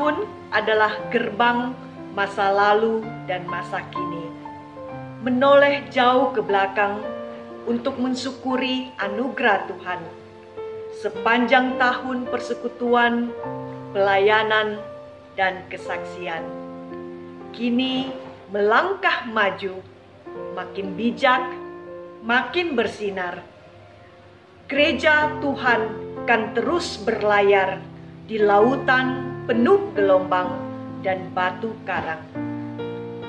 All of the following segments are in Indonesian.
tahun adalah gerbang masa lalu dan masa kini. Menoleh jauh ke belakang untuk mensyukuri anugerah Tuhan. Sepanjang tahun persekutuan, pelayanan, dan kesaksian. Kini melangkah maju, makin bijak, makin bersinar. Gereja Tuhan kan terus berlayar di lautan penuh gelombang dan batu karang.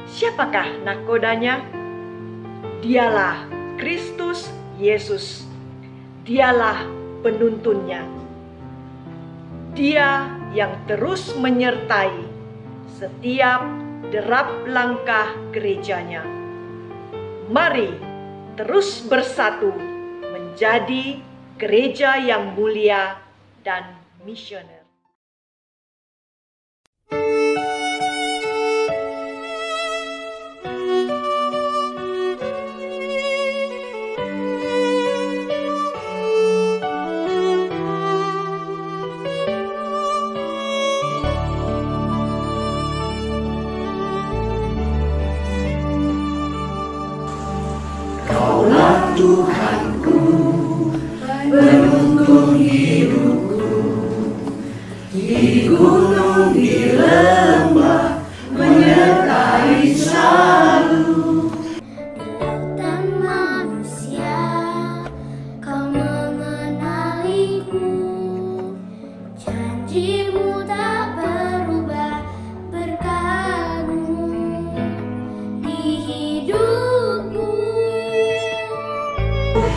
Siapakah nakodanya? Dialah Kristus Yesus. Dialah penuntunnya. Dia yang terus menyertai setiap derap langkah gerejanya. Mari terus bersatu menjadi gereja yang mulia dan misioner. Kaulah Tuhanku, penuntun hidupku, di gunung, di lembah, menyertai selalu. Di lautan manusia, kau mengenaliku, janjimu tak berubah, berkarung di hidupku.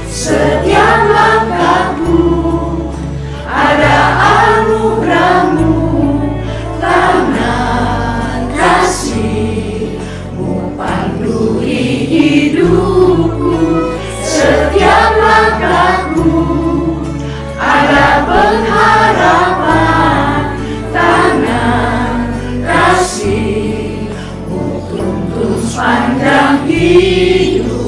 Setiap langkahku ada anugerahmu, tangan kasih-Mu panduli hidupku. Setiap langkahku ada pengharapan, tangan kasih-Mu tuntun sepanjang hidupku.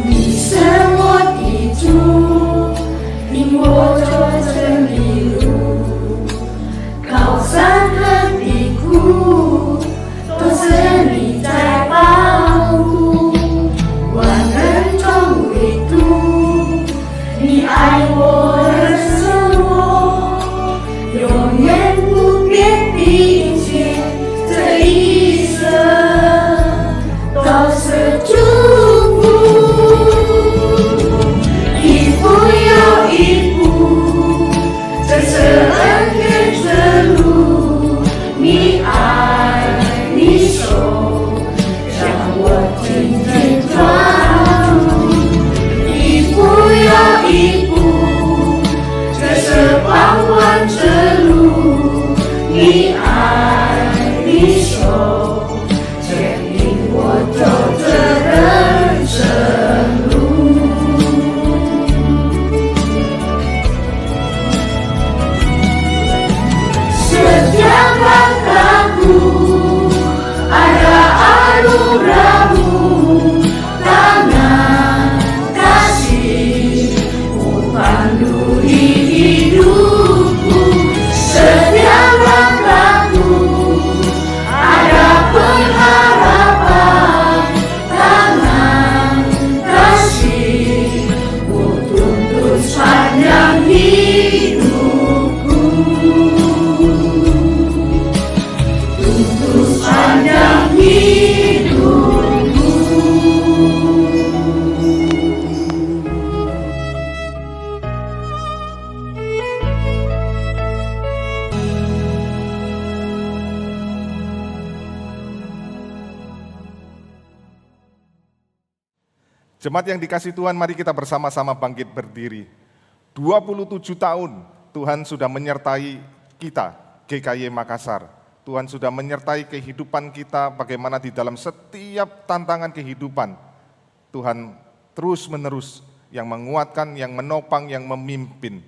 Di semut itu, di motor cemilu, kawasan hatiku, tuh seni cai pauku, warna trong itu, ni ai wo semua,永远不变的一切，这一生都是祝福。一步又一步，这是恩典之路，你爱你手，让我紧紧抓住。一步又一步，这是傍晚之路，你爱你手，牵引我走这人生路。Setiap langkahku ada anugerahmu, tangan kasih-Mu panduli hidupku. Setiap langkahku ada pengharapan, tangan kasih-Mu tuntun sepanjang hidupku. Tuntun sepanjang hidupku. Jemaat yang dikasihi Tuhan, mari kita bersama-sama bangkit berdiri. 27 tahun Tuhan sudah menyertai kita, GKY Makassar. Tuhan sudah menyertai kehidupan kita, bagaimana di dalam setiap tantangan kehidupan. Tuhan terus-menerus yang menguatkan, yang menopang, yang memimpin.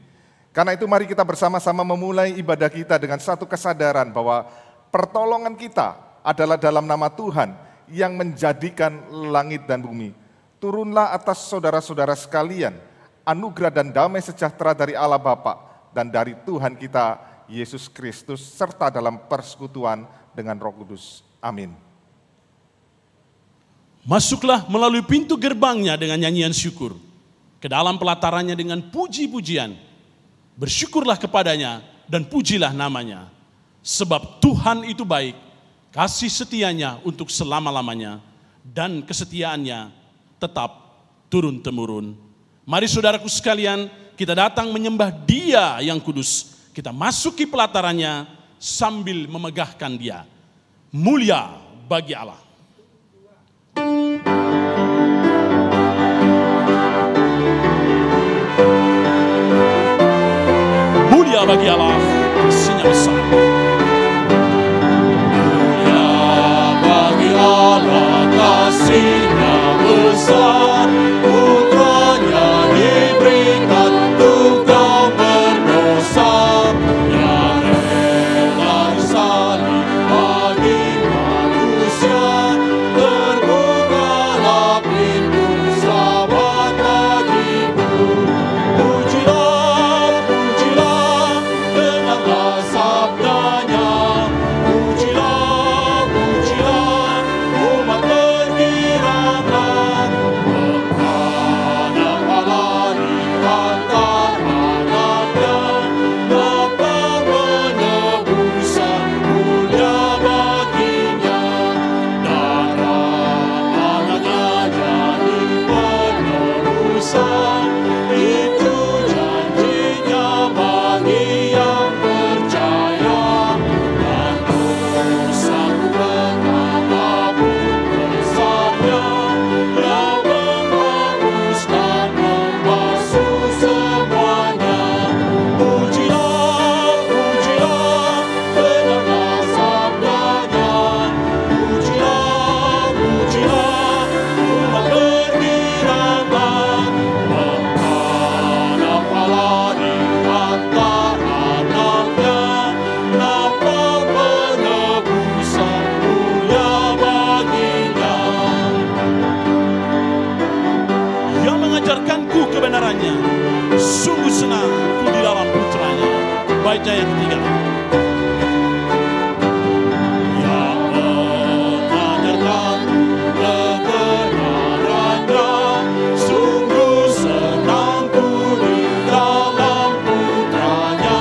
Karena itu mari kita bersama-sama memulai ibadah kita dengan satu kesadaran bahwa pertolongan kita adalah dalam nama Tuhan yang menjadikan langit dan bumi. Turunlah atas saudara-saudara sekalian anugerah dan damai sejahtera dari Allah Bapa dan dari Tuhan kita Yesus Kristus serta dalam persekutuan dengan Roh Kudus. Amin. Masuklah melalui pintu gerbangnya dengan nyanyian syukur, ke dalam pelatarannya dengan puji-pujian. Bersyukurlah kepadanya dan pujilah namanya. Sebab Tuhan itu baik, kasih setianya untuk selama-lamanya, dan kesetiaannya tetap turun-temurun. Mari saudaraku sekalian, kita datang menyembah Dia yang kudus. Kita masuki pelatarannya sambil memegahkan Dia. Mulia bagi Allah. Mulia bagi Allah, kasih-Nya besar. Mulia bagi Allah, kasih-Nya besar. Putranya diberikan untuk kau berdosa, yang rela disalib bagi manusia. Terbukalah pintu selamat bagimu. Pujilah, pujilah, dengarlah sabdanya. Pujilah, pujilah, umat tergiranglah. Menghadap Allah di antara anaknya, dapat penebusan mulia baginya. Darah anaknya jadi penebusan, itu janjinya bagi yang percaya. Dan dosaku betapapun besarnya, yang menghapuskan, membasuh semuanya. Pujilah, pujilah, dengarlah sabdanya. Pujilah, pujilah, umat bergiranglah. Menghadap Allah di antara anaknya, dapat penebusan mulia baginya. Yang mengajarkanku kebenarannya, sungguh senang ku di dalam putranya. Baiknya yang ketiga. Yang mengajarkan kebenarannya, sungguh senang ku di dalam putranya.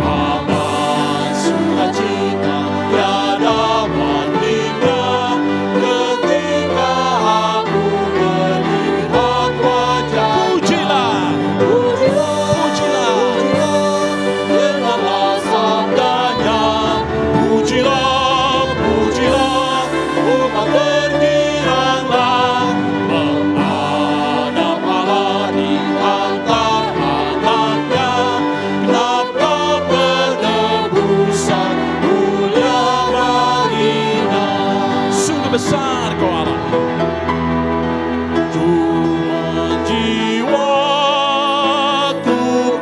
Aman sukacita tiada bandingnya, ketika aku melihat wajah. Pujilah, Pujilah, dengarlah sabdanya. Pujilah, pujilah, umat bergiranglah. Menghadap Allah di antara anaknya, dapat penebusan mulia baginya. sungguh besar Kau Allah. Cuma jiwaku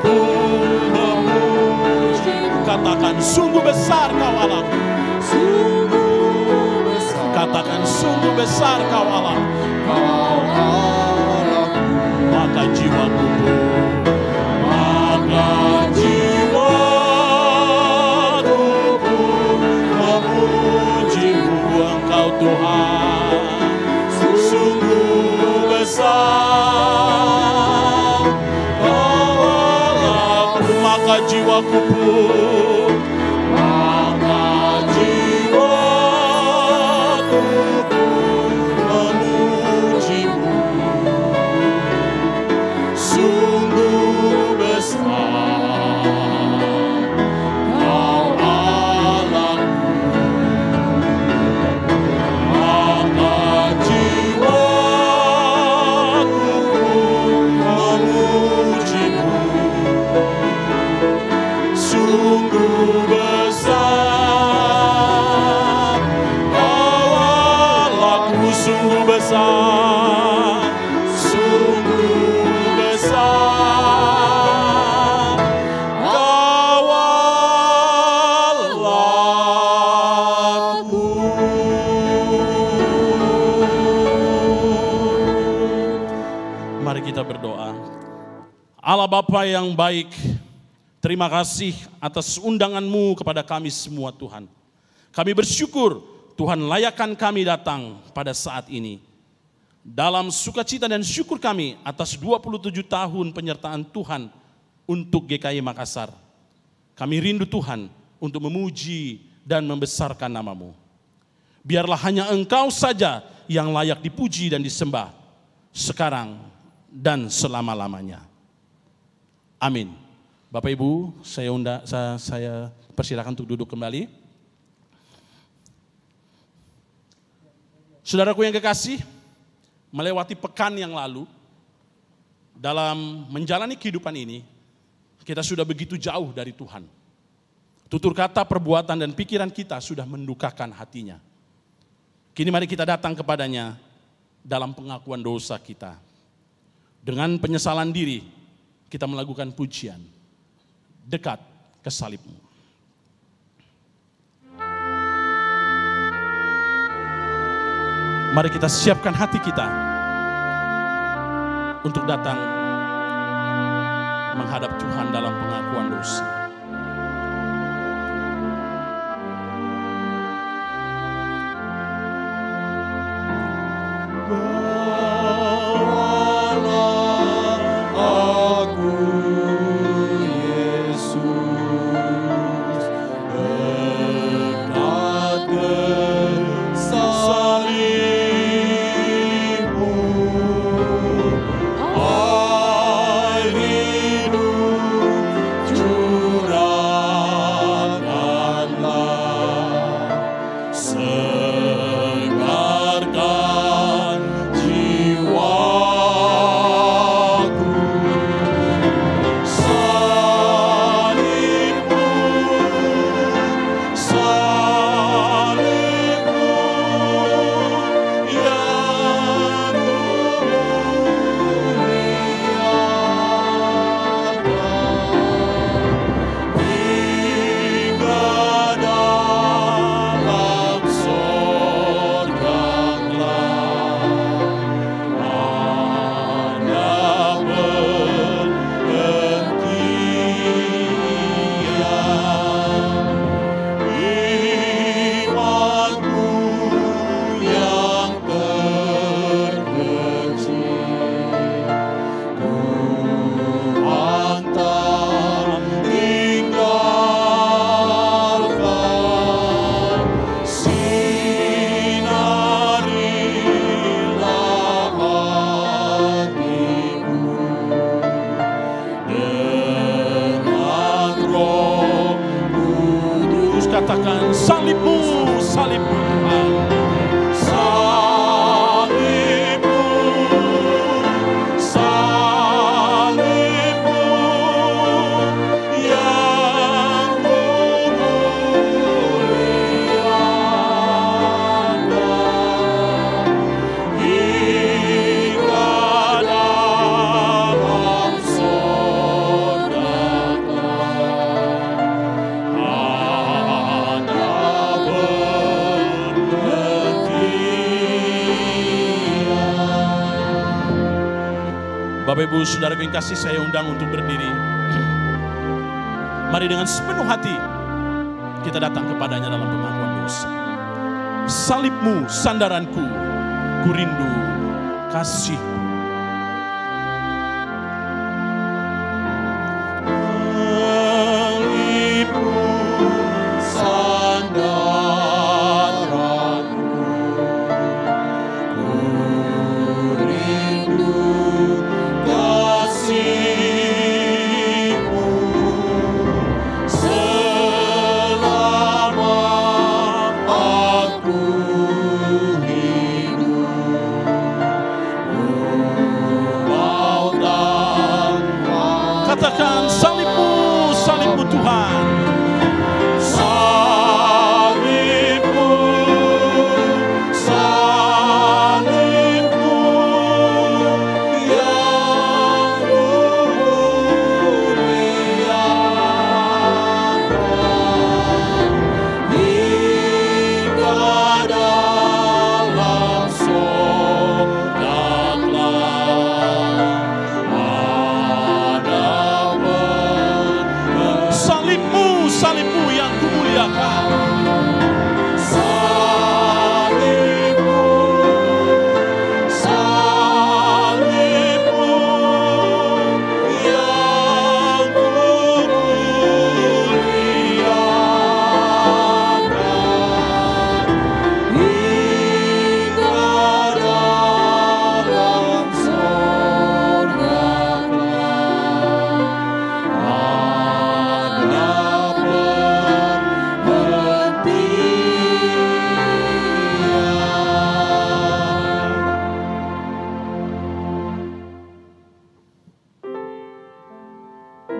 pun memuji. Katakan sungguh besar Kau Allah. Sungguh besar Katakan sungguh besar Kau Allah. Kau Allahku. Maka jiwaku pun Maka jiwaku pun memuji-Mu. Engkau Tuhan. Sungguh besar Kau Allahku. Maka jiwaku pun Maka jiwaku pun memuji-Mu. Sungguh besar Kau Allahku. Maka jiwaku pun memuji-Mu. Sungguh Mari kita berdoa. Allah Bapa yang baik, terima kasih atas undangan-Mu kepada kami semua Tuhan. Kami bersyukur Tuhan layakkan kami datang pada saat ini. Dalam sukacita dan syukur kami atas 27 tahun penyertaan Tuhan untuk GKI Makassar. Kami rindu Tuhan untuk memuji dan membesarkan nama-Mu. Biarlah hanya Engkau saja yang layak dipuji dan disembah sekarang dan selama-lamanya. Amin. Bapak Ibu, saya persilakan untuk duduk kembali. Saudaraku yang kekasih, melewati pekan yang lalu, dalam menjalani kehidupan ini, kita sudah begitu jauh dari Tuhan. Tutur kata, perbuatan, dan pikiran kita sudah mendukakan hatinya. Kini mari kita datang kepadanya dalam pengakuan dosa kita. Dengan penyesalan diri, kita melakukan pujian, dekat ke salib-Mu. Mari kita siapkan hati kita untuk datang menghadap Tuhan dalam pengakuan dosa. Katakan salib-Mu, salib-Mu Tuhan. Salib-Mu, salib-Mu yang memuliakan hingga dalam sorga. Bapak Ibu Saudara yang kasih, saya undang untuk berdiri. Mari dengan sepenuh hati kita datang kepadanya dalam pengakuan dosa. Salib-Mu sandaranku, ku rindu kasih. Salib-Mu sandaranku, ku rindu kasih-Mu selama aku hidup. Mau tanpa. Katakan salib-Mu, salib-Mu Tuhan. Salib-Mu, salib-Mu yang memuliakan hingga dalam sorga kelak.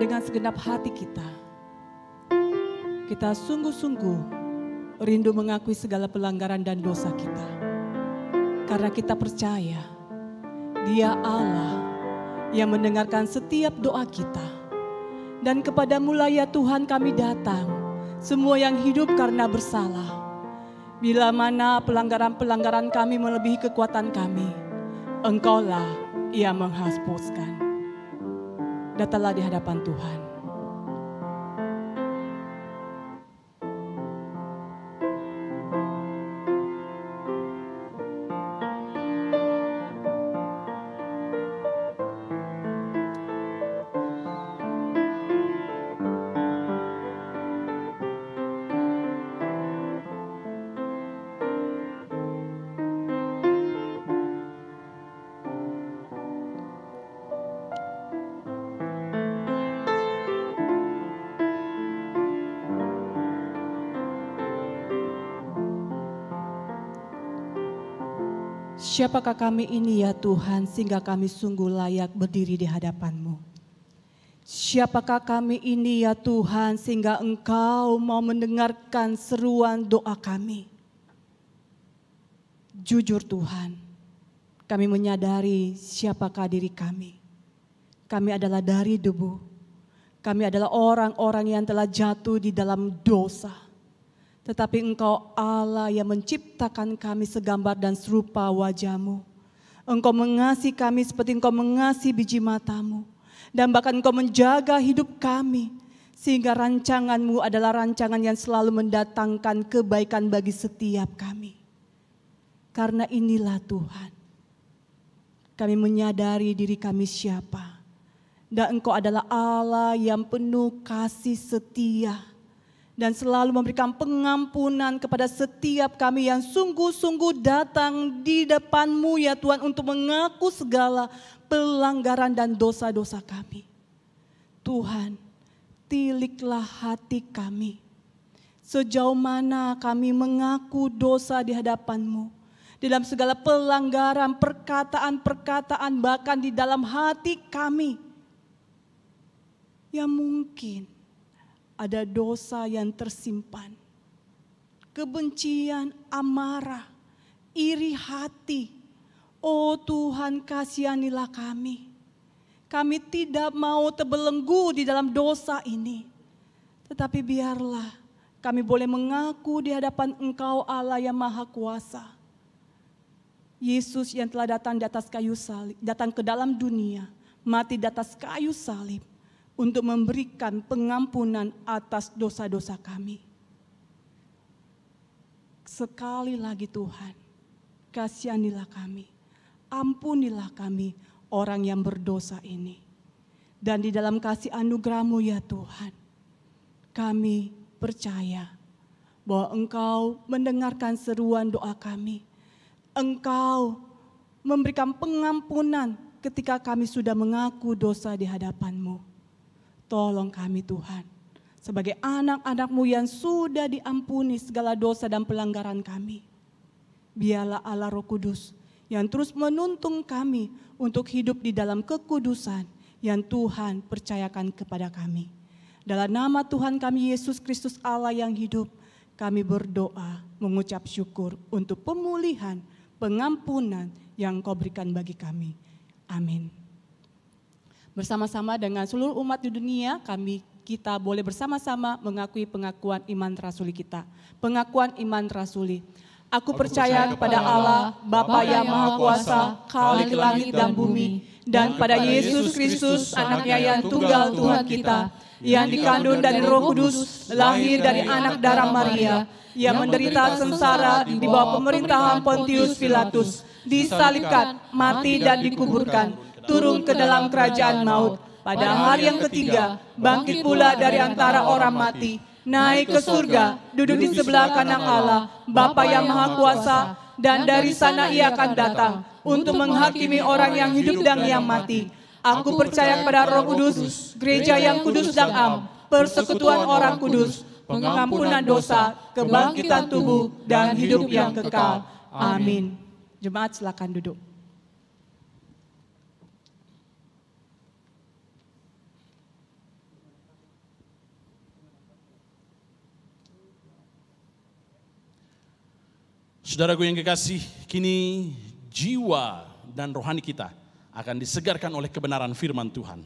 dengan segenap hati kita, kita sungguh-sungguh rindu mengakui segala pelanggaran dan dosa kita. Karena kita percaya Dia Allah yang mendengarkan setiap doa kita. Dan kepadamu lah ya Tuhan kami datang, semua yang hidup karena bersalah. Bila mana pelanggaran-pelanggaran kami melebihi kekuatan kami, Engkaulah yang menghapuskan. Datanglah di hadapan Tuhan. Siapakah kami ini ya Tuhan sehingga kami sungguh layak berdiri di hadapan-Mu? Siapakah kami ini ya Tuhan sehingga Engkau mau mendengarkan seruan doa kami? Jujur Tuhan, kami menyadari siapakah diri kami. Kami adalah dari debu. Kami adalah orang-orang yang telah jatuh di dalam dosa. Tetapi Engkau Allah yang menciptakan kami segambar dan serupa wajah-Mu. Engkau mengasihi kami seperti Engkau mengasihi biji mata-Mu. Dan bahkan Engkau menjaga hidup kami. Sehingga rancangan-Mu adalah rancangan yang selalu mendatangkan kebaikan bagi setiap kami. Karena inilah Tuhan, kami menyadari diri kami siapa. Dan Engkau adalah Allah yang penuh kasih setia. Dan selalu memberikan pengampunan kepada setiap kami yang sungguh-sungguh datang di depan-Mu ya Tuhan untuk mengaku segala pelanggaran dan dosa-dosa kami. Tuhan, tiliklah hati kami. Sejauh mana kami mengaku dosa di hadapan-Mu. Dalam segala pelanggaran, perkataan-perkataan bahkan di dalam hati kami. Yang mungkin ada dosa yang tersimpan, kebencian, amarah, iri hati. Oh Tuhan, kasihanilah kami. Kami tidak mau terbelenggu di dalam dosa ini. Tetapi biarlah kami boleh mengaku di hadapan Engkau Allah yang Maha Kuasa. Yesus yang telah datang di atas kayu salib, datang ke dalam dunia, mati di atas kayu salib. Untuk memberikan pengampunan atas dosa-dosa kami. Sekali lagi Tuhan, kasihanilah kami, ampunilah kami orang yang berdosa ini. Dan di dalam kasih anugerah-Mu ya Tuhan, kami percaya bahwa Engkau mendengarkan seruan doa kami. Engkau memberikan pengampunan ketika kami sudah mengaku dosa di hadapan-Mu. Tolong kami Tuhan, sebagai anak-anak-Mu yang sudah diampuni segala dosa dan pelanggaran kami. Biarlah Allah Roh Kudus yang terus menuntun kami untuk hidup di dalam kekudusan yang Tuhan percayakan kepada kami. Dalam nama Tuhan kami Yesus Kristus Allah yang hidup, kami berdoa mengucap syukur untuk pemulihan, pengampunan yang Kau berikan bagi kami. Amin. Bersama-sama dengan seluruh umat di dunia, kita boleh bersama-sama mengakui pengakuan iman rasuli kita. Pengakuan iman rasuli. Aku percaya kepada Allah, Bapa yang Maha Kuasa, Khalik langit dan bumi, dan pada Yesus Kristus, anaknya yang tunggal Tuhan kita, yang dikandung dari Roh Kudus, lahir dari anak darah Maria, yang menderita sengsara di bawah pemerintahan Pontius Pilatus, disalibkan, mati dan dikuburkan, turun ke dalam kerajaan maut. Pada hari yang ketiga, bangkit pula dari antara orang mati, naik ke surga, duduk di sebelah kanan Allah, Bapa yang Maha Kuasa, dan dari sana Ia akan datang untuk menghakimi orang yang hidup dan yang mati. Aku percaya kepada Roh Kudus, gereja yang kudus dan am, persekutuan orang kudus, pengampunan dosa, kebangkitan tubuh, dan hidup yang kekal. Amin. Jemaat silakan duduk. Saudaraku yang kekasih, kini jiwa dan rohani kita akan disegarkan oleh kebenaran firman Tuhan.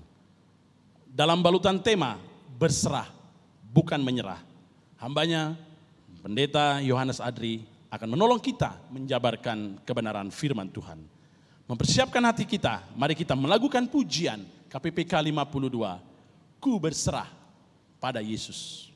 Dalam balutan tema, berserah, bukan menyerah. Hambanya, Pendeta Yohanes Adri, akan menolong kita menjabarkan kebenaran firman Tuhan. Mempersiapkan hati kita, mari kita melakukan pujian KPPK 52, Ku berserah pada Yesus.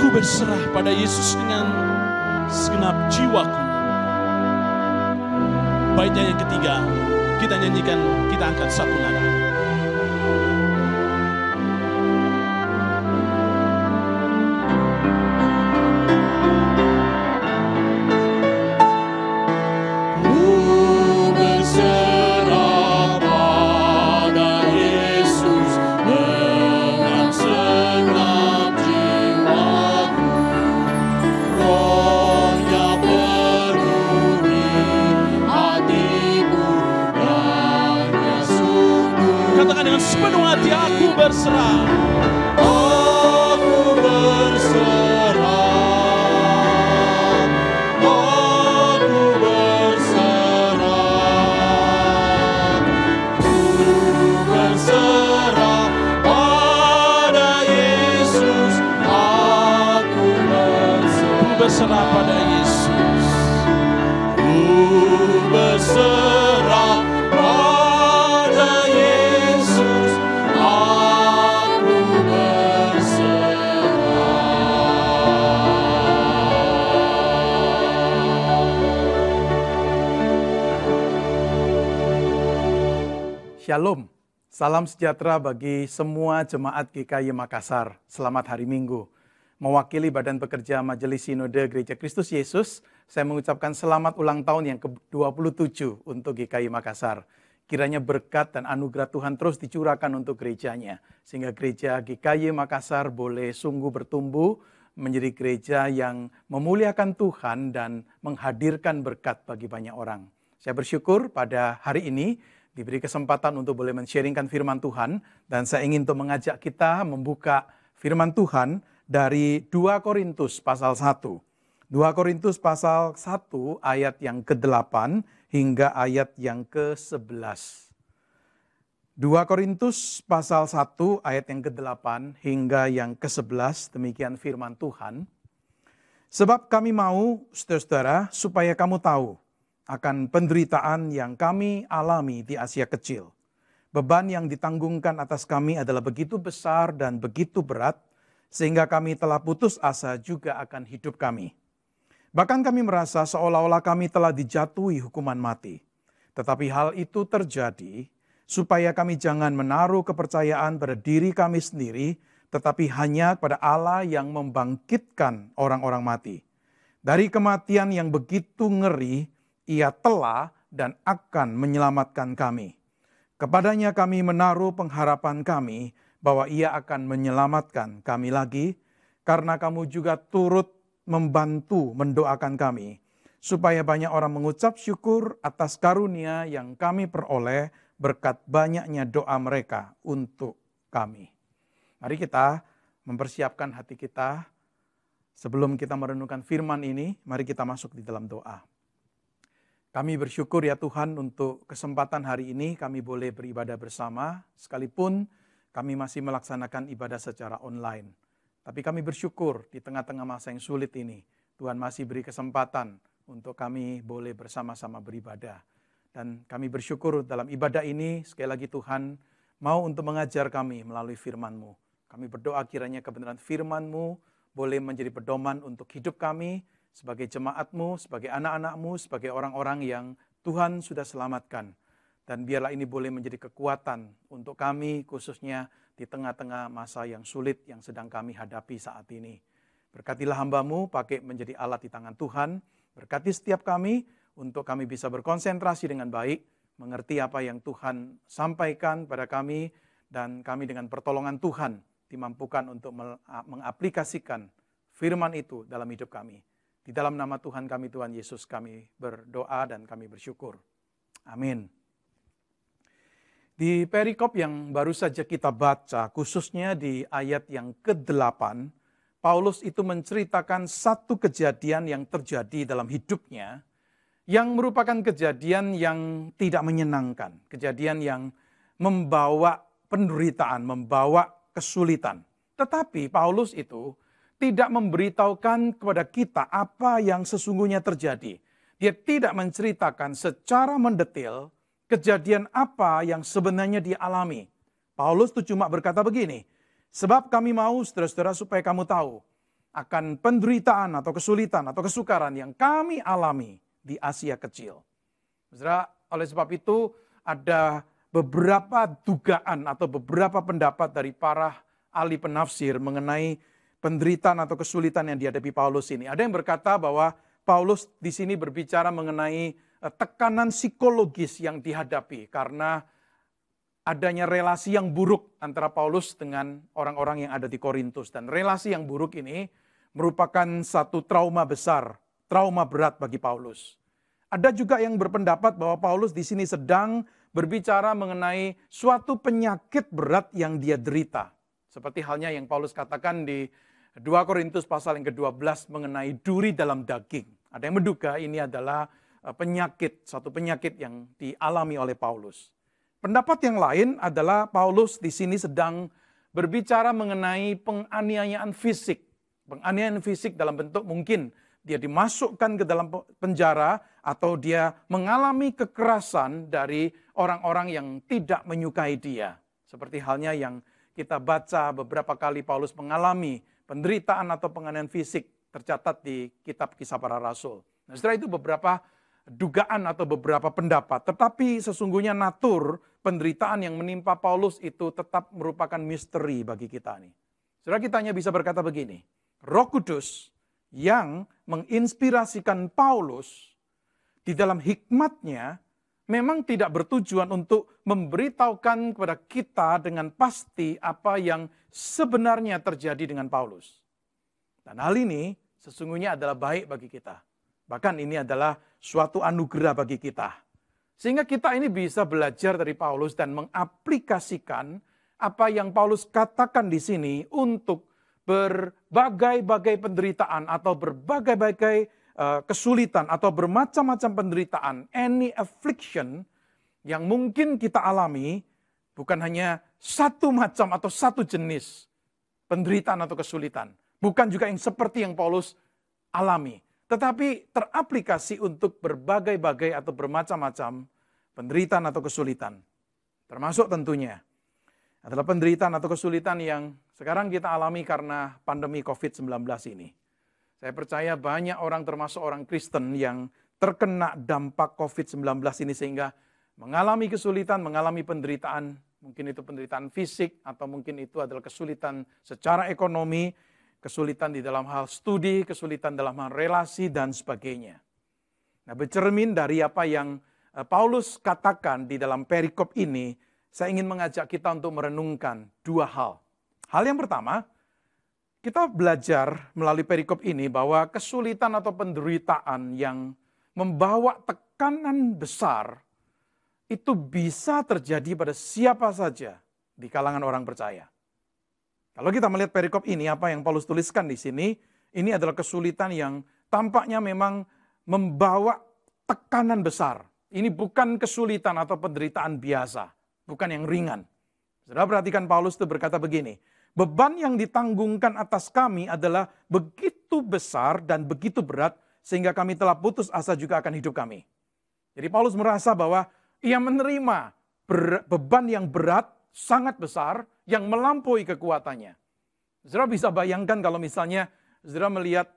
Berserah pada Yesus dengan segenap jiwaku. Baitnya yang ketiga, kita nyanyikan, kita angkat satu nada. Sepenuh hati aku berserah. Aku berserah. Aku berserah. Ku berserah pada Yesus. Aku berserah. Ku berserah pada Yesus. Ku berserah. Shalom, salam sejahtera bagi semua jemaat GKY Makassar. Selamat hari Minggu. Mewakili Badan Pekerja Majelis Sinode Gereja Kristus Yesus, saya mengucapkan selamat ulang tahun yang ke-27 untuk GKY Makassar. Kiranya berkat dan anugerah Tuhan terus dicurahkan untuk gerejanya, sehingga gereja GKY Makassar boleh sungguh bertumbuh menjadi gereja yang memuliakan Tuhan dan menghadirkan berkat bagi banyak orang. Saya bersyukur pada hari ini diberi kesempatan untuk boleh men-sharingkan firman Tuhan, dan saya ingin untuk mengajak kita membuka firman Tuhan dari 2 Korintus pasal 1. 2 Korintus pasal 1 ayat yang ke-8 hingga ayat yang ke-11. 2 Korintus pasal 1 ayat yang ke-8 hingga yang ke-11, demikian firman Tuhan. Sebab kami mau, saudara-saudara, supaya kamu tahu akan penderitaan yang kami alami di Asia Kecil. Beban yang ditanggungkan atas kami adalah begitu besar dan begitu berat, sehingga kami telah putus asa juga akan hidup kami. Bahkan kami merasa seolah-olah kami telah dijatuhi hukuman mati. Tetapi hal itu terjadi supaya kami jangan menaruh kepercayaan pada diri kami sendiri, tetapi hanya pada Allah yang membangkitkan orang-orang mati. Dari kematian yang begitu ngeri, Ia telah dan akan menyelamatkan kami. Kepadanya kami menaruh pengharapan kami bahwa Ia akan menyelamatkan kami lagi, karena kamu juga turut membantu mendoakan kami, supaya banyak orang mengucap syukur atas karunia yang kami peroleh berkat banyaknya doa mereka untuk kami. Mari kita mempersiapkan hati kita. Sebelum kita merenungkan firman ini, mari kita masuk di dalam doa. Kami bersyukur ya Tuhan untuk kesempatan hari ini kami boleh beribadah bersama, sekalipun kami masih melaksanakan ibadah secara online. Tapi kami bersyukur di tengah-tengah masa yang sulit ini, Tuhan masih beri kesempatan untuk kami boleh bersama-sama beribadah. Dan kami bersyukur dalam ibadah ini, sekali lagi Tuhan mau untuk mengajar kami melalui firman-Mu. Kami berdoa kiranya kebenaran firman-Mu boleh menjadi pedoman untuk hidup kami sebagai jemaat-Mu, sebagai anak-anak-Mu, sebagai orang-orang yang Tuhan sudah selamatkan. Dan biarlah ini boleh menjadi kekuatan untuk kami khususnya di tengah-tengah masa yang sulit yang sedang kami hadapi saat ini. Berkatilah hamba-Mu pakai menjadi alat di tangan Tuhan. Berkati setiap kami untuk kami bisa berkonsentrasi dengan baik, mengerti apa yang Tuhan sampaikan pada kami, dan kami dengan pertolongan Tuhan dimampukan untuk mengaplikasikan firman itu dalam hidup kami. Di dalam nama Tuhan kami, Tuhan Yesus, kami berdoa dan kami bersyukur. Amin. Di perikop yang baru saja kita baca, khususnya di ayat yang ke-8, Paulus itu menceritakan satu kejadian yang terjadi dalam hidupnya, yang merupakan kejadian yang tidak menyenangkan, kejadian yang membawa penderitaan, membawa kesulitan. Tetapi Paulus itu tidak memberitahukan kepada kita apa yang sesungguhnya terjadi. Dia tidak menceritakan secara mendetail kejadian apa yang sebenarnya dia alami. Paulus itu cuma berkata begini, sebab kami mau saudara-saudara supaya kamu tahu akan penderitaan atau kesulitan atau kesukaran yang kami alami di Asia Kecil. Saudara, oleh sebab itu ada beberapa dugaan atau beberapa pendapat dari para ahli penafsir mengenai penderitaan atau kesulitan yang dihadapi Paulus ini. Ada yang berkata bahwa Paulus di sini berbicara mengenai tekanan psikologis yang dihadapi karena adanya relasi yang buruk antara Paulus dengan orang-orang yang ada di Korintus. Dan relasi yang buruk ini merupakan satu trauma besar, trauma berat bagi Paulus. Ada juga yang berpendapat bahwa Paulus di sini sedang berbicara mengenai suatu penyakit berat yang dia derita. Seperti halnya yang Paulus katakan di 2 Korintus pasal yang ke-12 mengenai duri dalam daging. Ada yang menduga ini adalah penyakit, satu penyakit yang dialami oleh Paulus. Pendapat yang lain adalah Paulus di sini sedang berbicara mengenai penganiayaan fisik. Penganiayaan fisik dalam bentuk mungkin dia dimasukkan ke dalam penjara atau dia mengalami kekerasan dari orang-orang yang tidak menyukai dia. Seperti halnya yang kita baca beberapa kali Paulus mengalami penderitaan atau penganiayaan fisik tercatat di kitab Kisah Para Rasul. Nah, setelah itu beberapa dugaan atau beberapa pendapat. Tetapi sesungguhnya natur penderitaan yang menimpa Paulus itu tetap merupakan misteri bagi kita nih. Saudara, kita hanya bisa berkata begini. Roh Kudus yang menginspirasikan Paulus di dalam hikmatnya memang tidak bertujuan untuk memberitahukan kepada kita dengan pasti apa yang sebenarnya terjadi dengan Paulus. Dan hal ini sesungguhnya adalah baik bagi kita. Bahkan ini adalah suatu anugerah bagi kita. Sehingga kita ini bisa belajar dari Paulus dan mengaplikasikan apa yang Paulus katakan di sini untuk berbagai-bagai penderitaan atau berbagai-bagai kesulitan atau bermacam-macam penderitaan, any affliction yang mungkin kita alami, bukan hanya satu macam atau satu jenis penderitaan atau kesulitan. Bukan juga yang seperti yang Paulus alami. tetapi teraplikasi untuk berbagai-bagai atau bermacam-macam penderitaan atau kesulitan. Termasuk tentunya adalah penderitaan atau kesulitan yang sekarang kita alami karena pandemi COVID-19 ini. Saya percaya banyak orang termasuk orang Kristen yang terkena dampak COVID-19 ini sehingga mengalami kesulitan, mengalami penderitaan, mungkin itu penderitaan fisik atau mungkin itu adalah kesulitan secara ekonomi, kesulitan di dalam hal studi, kesulitan dalam hal relasi dan sebagainya. Nah, bercermin dari apa yang Paulus katakan di dalam perikop ini, saya ingin mengajak kita untuk merenungkan dua hal. Hal yang pertama, kita belajar melalui perikop ini bahwa kesulitan atau penderitaan yang membawa tekanan besar itu bisa terjadi pada siapa saja di kalangan orang percaya. Kalau kita melihat perikop ini, apa yang Paulus tuliskan di sini, ini adalah kesulitan yang tampaknya memang membawa tekanan besar. Ini bukan kesulitan atau penderitaan biasa, bukan yang ringan. Saudara perhatikan Paulus itu berkata begini, beban yang ditanggungkan atas kami adalah begitu besar dan begitu berat, sehingga kami telah putus asa juga akan hidup kami. Jadi Paulus merasa bahwa ia menerima beban yang berat, sangat besar, yang melampaui kekuatannya. Saudara bisa bayangkan kalau misalnya saudara melihat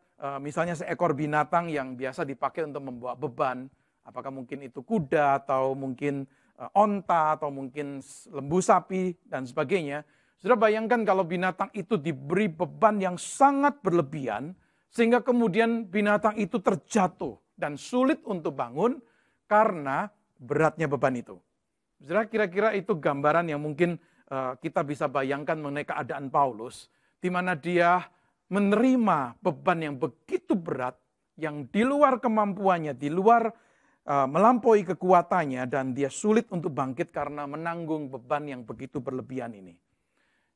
misalnya seekor binatang yang biasa dipakai untuk membawa beban, apakah mungkin itu kuda atau mungkin onta atau mungkin lembu sapi dan sebagainya. Saudara bayangkan kalau binatang itu diberi beban yang sangat berlebihan sehingga kemudian binatang itu terjatuh dan sulit untuk bangun karena beratnya beban itu. Saudara kira-kira itu gambaran yang mungkin kita bisa bayangkan mengenai keadaan Paulus, di mana dia menerima beban yang begitu berat, yang di luar kemampuannya, di luar melampaui kekuatannya, dan dia sulit untuk bangkit karena menanggung beban yang begitu berlebihan ini.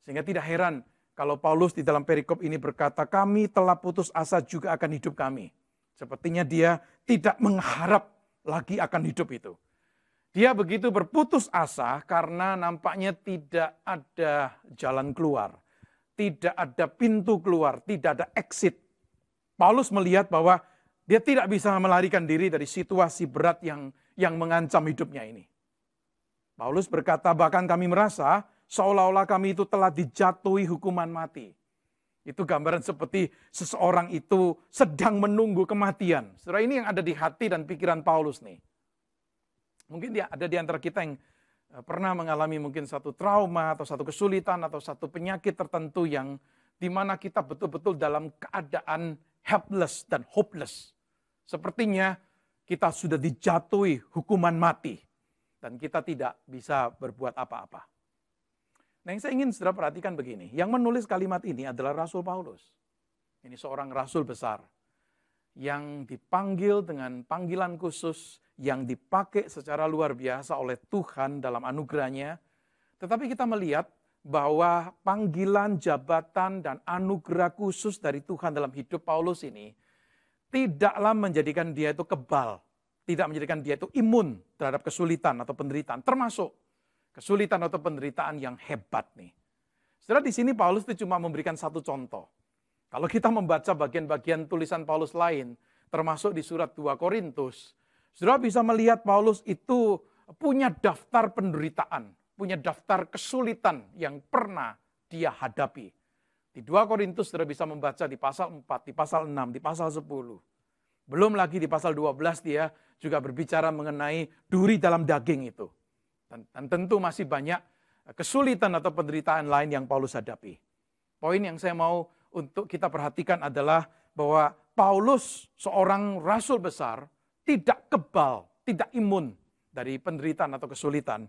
Sehingga tidak heran kalau Paulus di dalam perikop ini berkata, kami telah putus asa juga akan hidup kami. Sepertinya dia tidak mengharap lagi akan hidup itu. Dia begitu berputus asa karena nampaknya tidak ada jalan keluar. Tidak ada pintu keluar, tidak ada exit. Paulus melihat bahwa dia tidak bisa melarikan diri dari situasi berat yang mengancam hidupnya ini. Paulus berkata, bahkan kami merasa seolah-olah kami itu telah dijatuhi hukuman mati. Itu gambaran seperti seseorang itu sedang menunggu kematian. Saudara, ini yang ada di hati dan pikiran Paulus nih. Mungkin ada di antara kita yang pernah mengalami mungkin satu trauma atau satu kesulitan atau satu penyakit tertentu yang dimana kita betul-betul dalam keadaan helpless dan hopeless. Sepertinya kita sudah dijatuhi hukuman mati dan kita tidak bisa berbuat apa-apa. Nah, yang saya ingin saudara perhatikan begini, yang menulis kalimat ini adalah Rasul Paulus. Ini seorang rasul besar yang dipanggil dengan panggilan khusus, yang dipakai secara luar biasa oleh Tuhan dalam anugerahnya. Tetapi kita melihat bahwa panggilan, jabatan, dan anugerah khusus dari Tuhan dalam hidup Paulus ini tidaklah menjadikan dia itu kebal, tidak menjadikan dia itu imun terhadap kesulitan atau penderitaan, termasuk kesulitan atau penderitaan yang hebat nih. Setelah di sini Paulus itu cuma memberikan satu contoh. Kalau kita membaca bagian-bagian tulisan Paulus lain, termasuk di surat 2 Korintus, saudara bisa melihat Paulus itu punya daftar penderitaan, punya daftar kesulitan yang pernah dia hadapi. Di 2 Korintus saudara bisa membaca di pasal 4, di pasal 6, di pasal 10. Belum lagi di pasal 12 dia juga berbicara mengenai duri dalam daging itu. Dan tentu masih banyak kesulitan atau penderitaan lain yang Paulus hadapi. Poin yang saya mau untuk kita perhatikan adalah bahwa Paulus seorang rasul besar tidak kebal, tidak imun dari penderitaan atau kesulitan.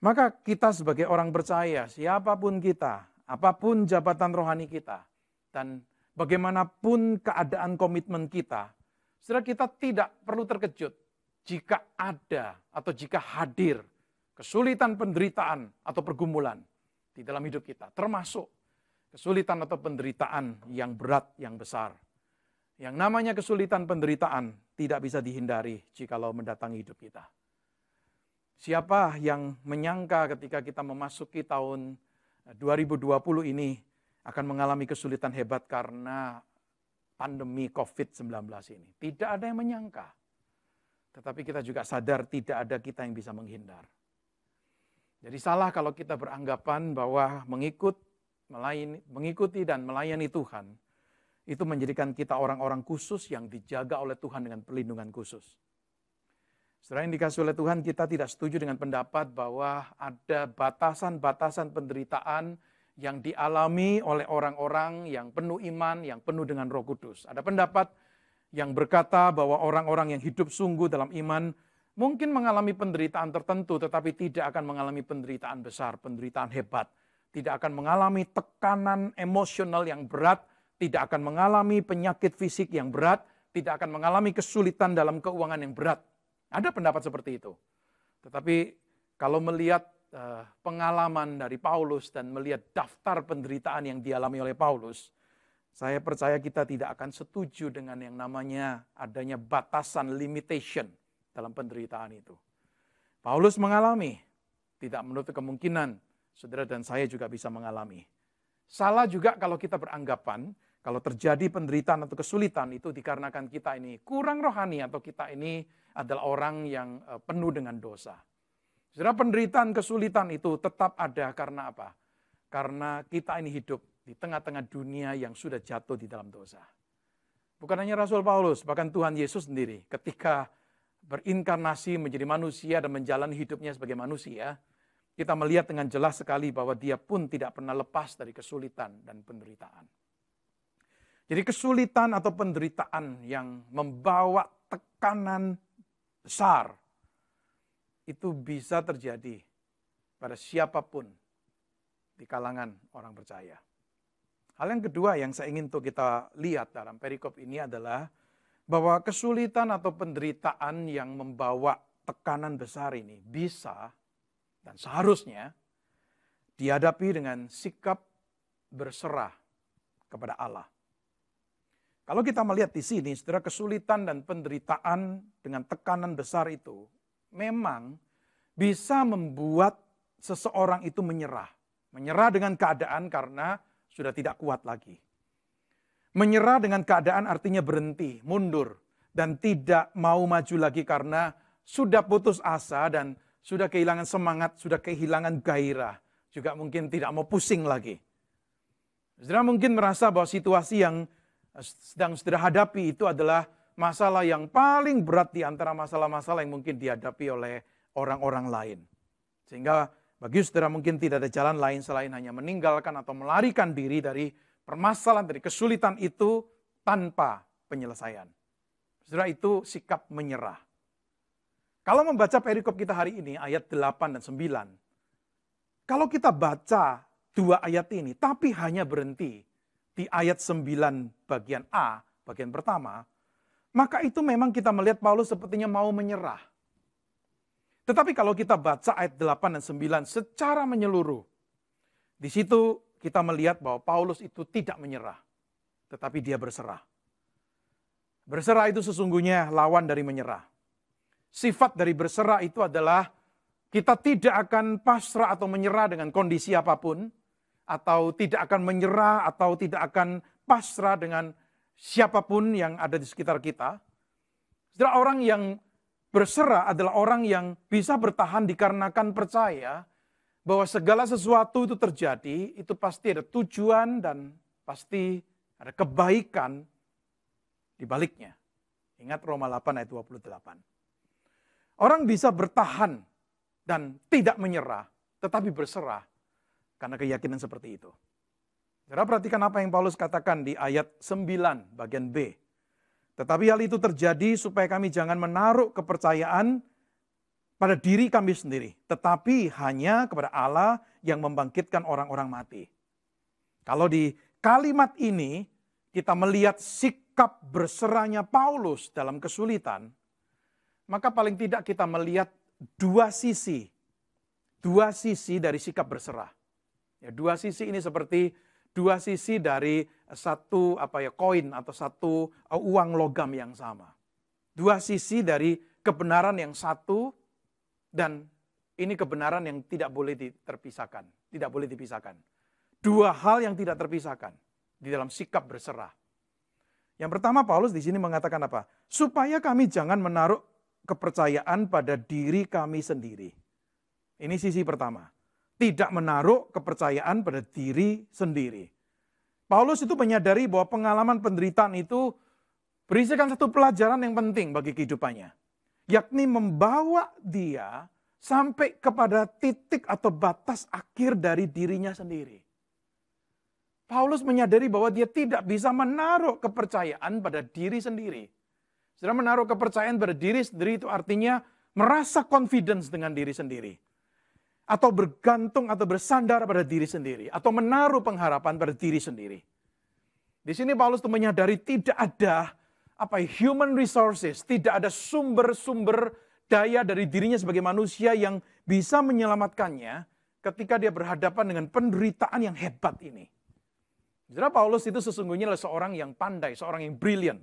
Maka kita sebagai orang percaya, siapapun kita, apapun jabatan rohani kita, dan bagaimanapun keadaan komitmen kita, saudara kita tidak perlu terkejut jika ada atau jika hadir kesulitan, penderitaan, atau pergumulan di dalam hidup kita. Termasuk kesulitan atau penderitaan yang berat, yang besar. Yang namanya kesulitan, penderitaan tidak bisa dihindari jikalau mendatangi hidup kita. Siapa yang menyangka ketika kita memasuki tahun 2020 ini akan mengalami kesulitan hebat karena pandemi COVID-19 ini. Tidak ada yang menyangka. Tetapi kita juga sadar tidak ada kita yang bisa menghindar. Jadi salah kalau kita beranggapan bahwa mengikuti dan melayani Tuhan, itu menjadikan kita orang-orang khusus yang dijaga oleh Tuhan dengan perlindungan khusus. Setelah yang dikasih oleh Tuhan, kita tidak setuju dengan pendapat bahwa ada batasan-batasan penderitaan yang dialami oleh orang-orang yang penuh iman, yang penuh dengan Roh Kudus. Ada pendapat yang berkata bahwa orang-orang yang hidup sungguh dalam iman mungkin mengalami penderitaan tertentu, tetapi tidak akan mengalami penderitaan besar, penderitaan hebat. Tidak akan mengalami tekanan emosional yang berat, tidak akan mengalami penyakit fisik yang berat, tidak akan mengalami kesulitan dalam keuangan yang berat. Ada pendapat seperti itu. Tetapi kalau melihat pengalaman dari Paulus dan melihat daftar penderitaan yang dialami oleh Paulus, saya percaya kita tidak akan setuju dengan yang namanya adanya batasan limitation dalam penderitaan itu. Paulus mengalami, tidak menutup kemungkinan saudara dan saya juga bisa mengalami. Salah juga kalau kita beranggapan kalau terjadi penderitaan atau kesulitan itu dikarenakan kita ini kurang rohani atau kita ini adalah orang yang penuh dengan dosa. Saudara, penderitaan kesulitan itu tetap ada karena apa? Karena kita ini hidup di tengah-tengah dunia yang sudah jatuh di dalam dosa. Bukan hanya Rasul Paulus, bahkan Tuhan Yesus sendiri ketika berinkarnasi menjadi manusia dan menjalani hidupnya sebagai manusia, kita melihat dengan jelas sekali bahwa dia pun tidak pernah lepas dari kesulitan dan penderitaan. Jadi kesulitan atau penderitaan yang membawa tekanan besar, itu bisa terjadi pada siapapun di kalangan orang percaya. Hal yang kedua yang saya ingin untuk kita lihat dalam perikop ini adalah bahwa kesulitan atau penderitaan yang membawa tekanan besar ini bisa dan seharusnya dihadapi dengan sikap berserah kepada Allah. Kalau kita melihat di sini, saudara, kesulitan dan penderitaan dengan tekanan besar itu memang bisa membuat seseorang itu menyerah. Menyerah dengan keadaan karena sudah tidak kuat lagi. Menyerah dengan keadaan artinya berhenti, mundur, dan tidak mau maju lagi karena sudah putus asa dan sudah kehilangan semangat, sudah kehilangan gairah. Juga mungkin tidak mau pusing lagi. Saudara mungkin merasa bahwa situasi yang sedang saudara hadapi itu adalah masalah yang paling berat di antara masalah-masalah yang mungkin dihadapi oleh orang-orang lain. Sehingga bagi saudara mungkin tidak ada jalan lain selain hanya meninggalkan atau melarikan diri dari permasalahan, dari kesulitan itu tanpa penyelesaian. Saudara, itu sikap menyerah. Kalau membaca perikop kita hari ini ayat 8 dan 9. Kalau kita baca dua ayat ini tapi hanya berhenti di ayat 9 bagian A, bagian pertama, maka itu memang kita melihat Paulus sepertinya mau menyerah. Tetapi kalau kita baca ayat 8 dan 9 secara menyeluruh, di situ kita melihat bahwa Paulus itu tidak menyerah, tetapi dia berserah. Berserah itu sesungguhnya lawan dari menyerah. Sifat dari berserah itu adalah kita tidak akan pasrah atau menyerah dengan kondisi apapun, atau tidak akan menyerah, atau tidak akan pasrah dengan siapapun yang ada di sekitar kita. Saudara, orang yang berserah adalah orang yang bisa bertahan dikarenakan percaya bahwa segala sesuatu itu terjadi, itu pasti ada tujuan dan pasti ada kebaikan di baliknya. Ingat Roma 8 ayat 28. Orang bisa bertahan dan tidak menyerah, tetapi berserah karena keyakinan seperti itu. Saudara, perhatikan apa yang Paulus katakan di ayat 9 bagian B. Tetapi hal itu terjadi supaya kami jangan menaruh kepercayaan pada diri kami sendiri, tetapi hanya kepada Allah yang membangkitkan orang-orang mati. Kalau di kalimat ini kita melihat sikap berserahnya Paulus dalam kesulitan, maka paling tidak kita melihat dua sisi dari sikap berserah. Ya, dua sisi ini seperti dua sisi dari satu koin atau satu uang logam yang sama. Dua sisi dari kebenaran yang satu, dan ini kebenaran yang tidak boleh terpisahkan, tidak boleh dipisahkan. Dua hal yang tidak terpisahkan di dalam sikap berserah. Yang pertama Paulus di sini mengatakan apa? Supaya kami jangan menaruh kepercayaan pada diri kami sendiri. Ini sisi pertama. Tidak menaruh kepercayaan pada diri sendiri. Paulus itu menyadari bahwa pengalaman penderitaan itu berisikan satu pelajaran yang penting bagi kehidupannya. Yakni membawa dia sampai kepada titik atau batas akhir dari dirinya sendiri. Paulus menyadari bahwa dia tidak bisa menaruh kepercayaan pada diri sendiri. Saudara, menaruh kepercayaan pada diri sendiri itu artinya merasa confidence dengan diri sendiri. Atau bergantung atau bersandar pada diri sendiri. Atau menaruh pengharapan pada diri sendiri. Di sini Paulus itu menyadari tidak ada human resources, tidak ada sumber-sumber daya dari dirinya sebagai manusia yang bisa menyelamatkannya ketika dia berhadapan dengan penderitaan yang hebat ini. Saudara, Paulus itu sesungguhnya adalah seorang yang pandai, seorang yang brilliant.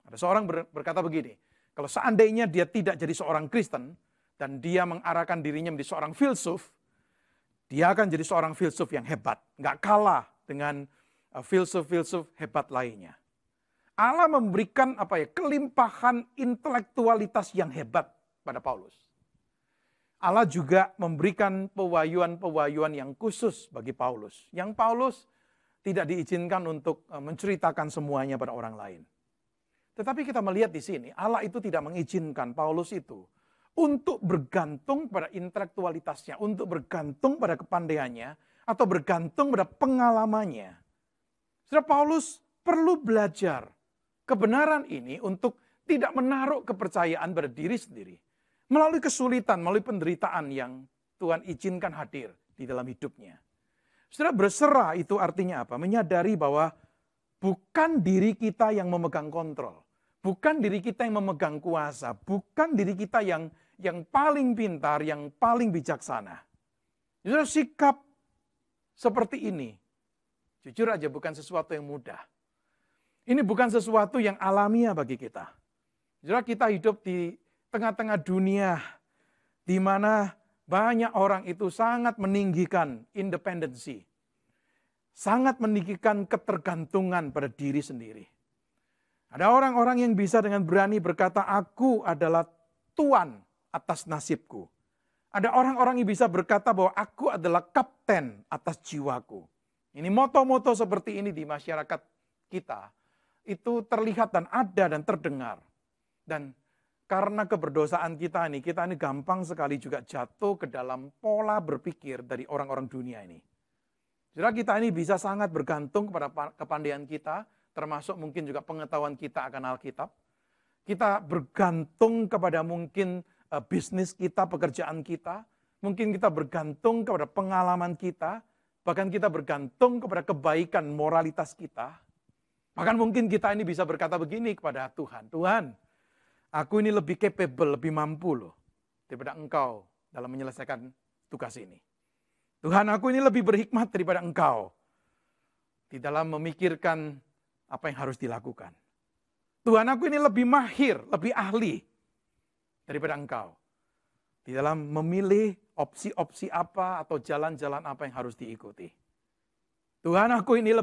Ada seorang berkata begini, kalau seandainya dia tidak jadi seorang Kristen, dan dia mengarahkan dirinya menjadi seorang filsuf, dia akan jadi seorang filsuf yang hebat. Nggak kalah dengan filsuf-filsuf hebat lainnya. Allah memberikan kelimpahan intelektualitas yang hebat pada Paulus. Allah juga memberikan pewahyuan-pewahyuan yang khusus bagi Paulus. Yang Paulus tidak diizinkan untuk menceritakan semuanya pada orang lain. Tetapi kita melihat di sini, Allah itu tidak mengizinkan Paulus itu untuk bergantung pada intelektualitasnya, untuk bergantung pada kepandaiannya, atau bergantung pada pengalamannya. Saudara, Paulus perlu belajar kebenaran ini untuk tidak menaruh kepercayaan pada diri sendiri. Melalui kesulitan, melalui penderitaan yang Tuhan izinkan hadir di dalam hidupnya. Saudara, berserah itu artinya apa? Menyadari bahwa bukan diri kita yang memegang kontrol. Bukan diri kita yang memegang kuasa. Bukan diri kita yang paling pintar, yang paling bijaksana. Saudara, sikap seperti ini, jujur aja bukan sesuatu yang mudah. Ini bukan sesuatu yang alamiah bagi kita. Saudara, kita hidup di tengah-tengah dunia di mana banyak orang itu sangat meninggikan independensi. Sangat meninggikan ketergantungan pada diri sendiri. Ada orang-orang yang bisa dengan berani berkata, aku adalah tuan atas nasibku. Ada orang-orang yang bisa berkata bahwa aku adalah kapten atas jiwaku. Ini moto-moto seperti ini di masyarakat kita. Itu terlihat dan ada dan terdengar. Dan karena keberdosaan kita ini gampang sekali juga jatuh ke dalam pola berpikir dari orang-orang dunia ini. Saudara, kita ini bisa sangat bergantung kepada kepandaian kita, termasuk mungkin juga pengetahuan kita akan Alkitab. Kita bergantung kepada mungkin bisnis kita, pekerjaan kita. Mungkin kita bergantung kepada pengalaman kita. Bahkan kita bergantung kepada kebaikan moralitas kita. Bahkan mungkin kita ini bisa berkata begini kepada Tuhan. Tuhan, aku ini lebih capable, lebih mampu loh daripada engkau dalam menyelesaikan tugas ini. Tuhan, aku ini lebih berhikmat daripada engkau di dalam memikirkan apa yang harus dilakukan. Tuhan, aku ini lebih mahir, lebih ahli daripada engkau di dalam memilih opsi-opsi apa atau jalan-jalan apa yang harus diikuti. Tuhan, aku ini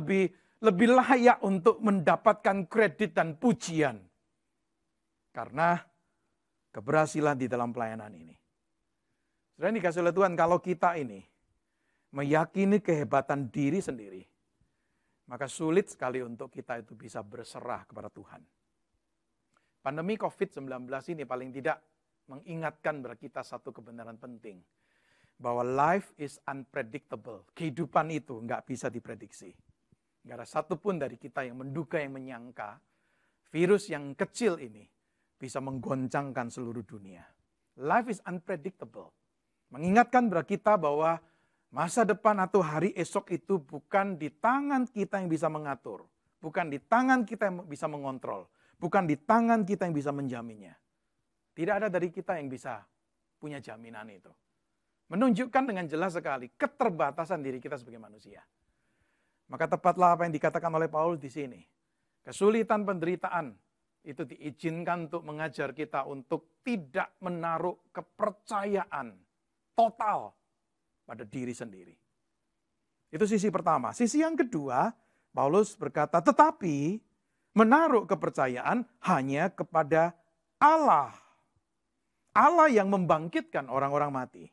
lebih layak untuk mendapatkan kredit dan pujian karena keberhasilan di dalam pelayanan ini. Saudara, dikasih oleh Tuhan, kalau kita ini meyakini kehebatan diri sendiri, maka sulit sekali untuk kita itu bisa berserah kepada Tuhan. Pandemi COVID-19 ini paling tidak mengingatkan kepada kita satu kebenaran penting. Bahwa life is unpredictable. Kehidupan itu nggak bisa diprediksi. Nggak ada satupun dari kita yang menduga, yang menyangka virus yang kecil ini bisa menggoncangkan seluruh dunia. Life is unpredictable. Mengingatkan kepada kita bahwa masa depan atau hari esok itu bukan di tangan kita yang bisa mengatur. Bukan di tangan kita yang bisa mengontrol. Bukan di tangan kita yang bisa menjaminnya. Tidak ada dari kita yang bisa punya jaminan itu. Menunjukkan dengan jelas sekali keterbatasan diri kita sebagai manusia. Maka tepatlah apa yang dikatakan oleh Paulus di sini. Kesulitan penderitaan itu diizinkan untuk mengajar kita untuk tidak menaruh kepercayaan total pada diri sendiri. Itu sisi pertama. Sisi yang kedua, Paulus berkata, tetapi menaruh kepercayaan hanya kepada Allah. Allah yang membangkitkan orang-orang mati.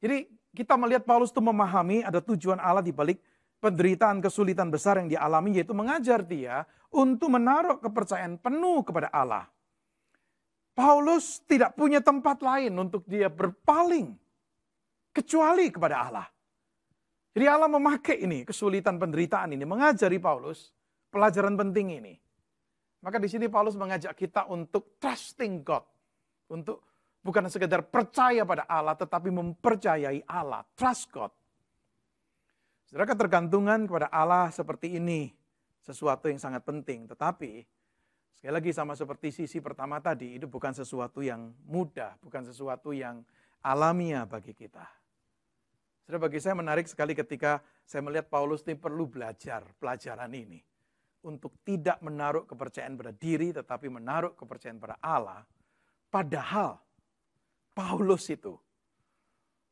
Jadi kita melihat Paulus itu memahami ada tujuan Allah di balik penderitaan kesulitan besar yang dialami, yaitu mengajar dia untuk menaruh kepercayaan penuh kepada Allah. Paulus tidak punya tempat lain untuk dia berpaling kecuali kepada Allah. Jadi Allah memakai ini, kesulitan penderitaan ini, mengajari Paulus pelajaran penting ini. Maka di sini Paulus mengajak kita untuk trusting God. Untuk bukan sekedar percaya pada Allah, tetapi mempercayai Allah. Trust God. Saudara, ketergantungan kepada Allah seperti ini sesuatu yang sangat penting. Tetapi sekali lagi sama seperti sisi pertama tadi, itu bukan sesuatu yang mudah, bukan sesuatu yang alamiah bagi kita. Saudara, bagi saya menarik sekali ketika saya melihat Paulus ini perlu belajar pelajaran ini. Untuk tidak menaruh kepercayaan pada diri, tetapi menaruh kepercayaan pada Allah. Padahal Paulus itu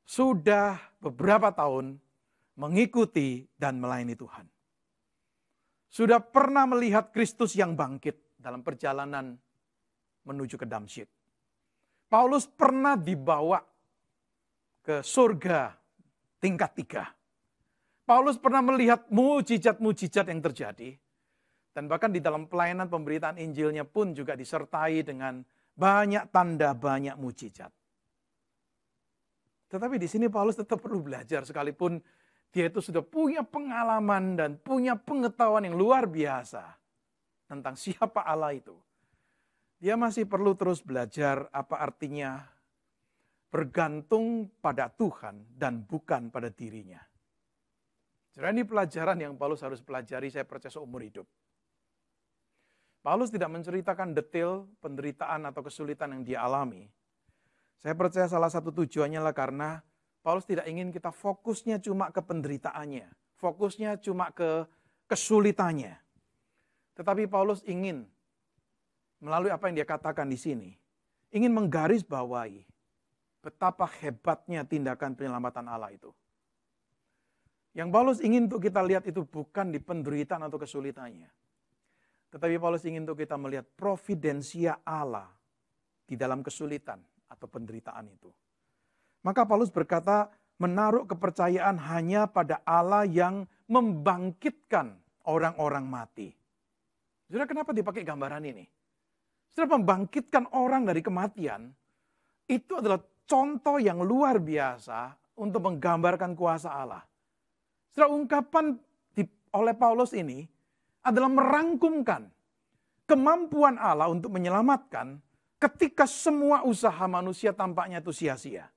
sudah beberapa tahun mengikuti dan melayani Tuhan. Sudah pernah melihat Kristus yang bangkit dalam perjalanan menuju ke Damsyik. Paulus pernah dibawa ke surga tingkat 3. Paulus pernah melihat mujizat-mujizat yang terjadi. Dan bahkan di dalam pelayanan pemberitaan Injilnya pun juga disertai dengan banyak tanda, banyak mujizat. Tetapi di sini Paulus tetap perlu belajar sekalipun dia itu sudah punya pengalaman dan punya pengetahuan yang luar biasa tentang siapa Allah itu. Dia masih perlu terus belajar apa artinya bergantung pada Tuhan dan bukan pada dirinya. Jadi ini pelajaran yang Paulus harus pelajari, saya percaya seumur hidup. Paulus tidak menceritakan detail penderitaan atau kesulitan yang dia alami. Saya percaya salah satu tujuannya lah karena Paulus tidak ingin kita fokusnya cuma ke penderitaannya, fokusnya cuma ke kesulitannya. Tetapi Paulus ingin melalui apa yang dia katakan di sini, ingin menggarisbawahi betapa hebatnya tindakan penyelamatan Allah itu. Yang Paulus ingin untuk kita lihat itu bukan di penderitaan atau kesulitannya. Tetapi Paulus ingin untuk kita melihat providensia Allah di dalam kesulitan atau penderitaan itu. Maka Paulus berkata menaruh kepercayaan hanya pada Allah yang membangkitkan orang-orang mati. Saudara, kenapa dipakai gambaran ini? Saudara, membangkitkan orang dari kematian itu adalah contoh yang luar biasa untuk menggambarkan kuasa Allah. Saudara, ungkapan oleh Paulus ini adalah merangkumkan kemampuan Allah untuk menyelamatkan ketika semua usaha manusia tampaknya itu sia-sia.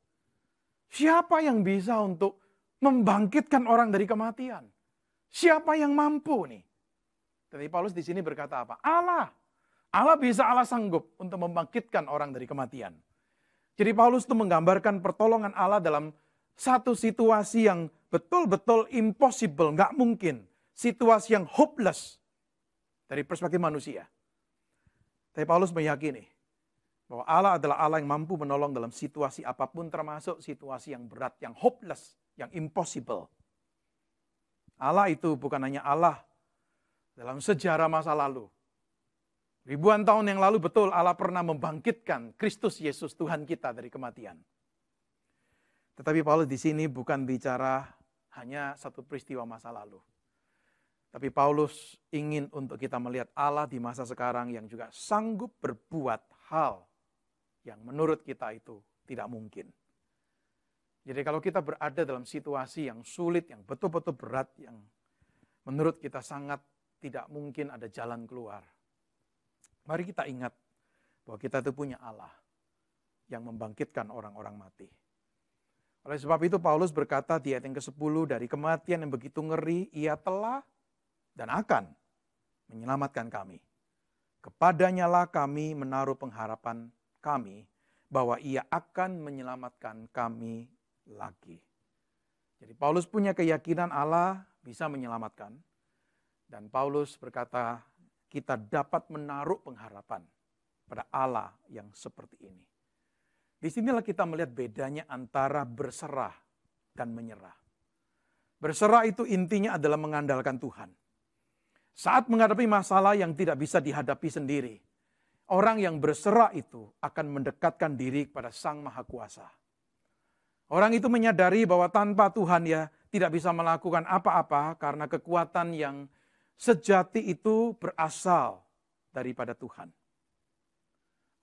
Siapa yang bisa untuk membangkitkan orang dari kematian? Siapa yang mampu nih? Tapi Paulus di sini berkata apa? Allah. Allah bisa, Allah sanggup untuk membangkitkan orang dari kematian. Jadi Paulus itu menggambarkan pertolongan Allah dalam satu situasi yang betul-betul impossible, nggak mungkin. Situasi yang hopeless dari perspektif manusia. Tapi Paulus meyakini bahwa Allah adalah Allah yang mampu menolong dalam situasi apapun, termasuk situasi yang berat, yang hopeless, yang impossible. Allah itu bukan hanya Allah dalam sejarah masa lalu. Ribuan tahun yang lalu betul Allah pernah membangkitkan Kristus Yesus Tuhan kita dari kematian. Tetapi Paulus di sini bukan bicara hanya satu peristiwa masa lalu. Tapi Paulus ingin untuk kita melihat Allah di masa sekarang yang juga sanggup berbuat hal yang menurut kita itu tidak mungkin. Jadi kalau kita berada dalam situasi yang sulit, yang betul-betul berat, yang menurut kita sangat tidak mungkin ada jalan keluar. Mari kita ingat bahwa kita itu punya Allah yang membangkitkan orang-orang mati. Oleh sebab itu Paulus berkata di ayat yang ke-10, dari kematian yang begitu ngeri, ia telah dan akan menyelamatkan kami. Kepadanya lah kami menaruh pengharapan kami bahwa ia akan menyelamatkan kami lagi. Jadi Paulus punya keyakinan Allah bisa menyelamatkan. Dan Paulus berkata kita dapat menaruh pengharapan pada Allah yang seperti ini. Disinilah kita melihat bedanya antara berserah dan menyerah. Berserah itu intinya adalah mengandalkan Tuhan. Saat menghadapi masalah yang tidak bisa dihadapi sendiri, orang yang berserah itu akan mendekatkan diri kepada Sang Maha Kuasa. Orang itu menyadari bahwa tanpa Tuhan ya tidak bisa melakukan apa-apa karena kekuatan yang sejati itu berasal daripada Tuhan.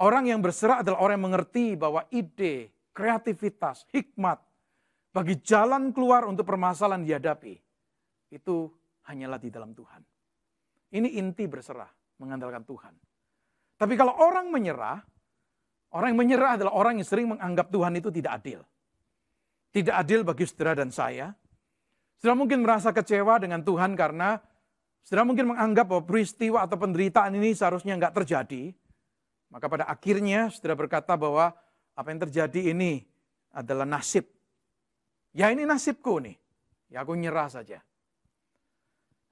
Orang yang berserah adalah orang yang mengerti bahwa ide, kreativitas, hikmat bagi jalan keluar untuk permasalahan dihadapi itu hanyalah di dalam Tuhan. Ini inti berserah, mengandalkan Tuhan. Tapi kalau orang yang menyerah adalah orang yang sering menganggap Tuhan itu tidak adil. Tidak adil bagi saudara dan saya. Saudara mungkin merasa kecewa dengan Tuhan karena saudara mungkin menganggap bahwa peristiwa atau penderitaan ini seharusnya enggak terjadi. Maka pada akhirnya saudara berkata bahwa apa yang terjadi ini adalah nasib. Ya ini nasibku nih, ya aku nyerah saja.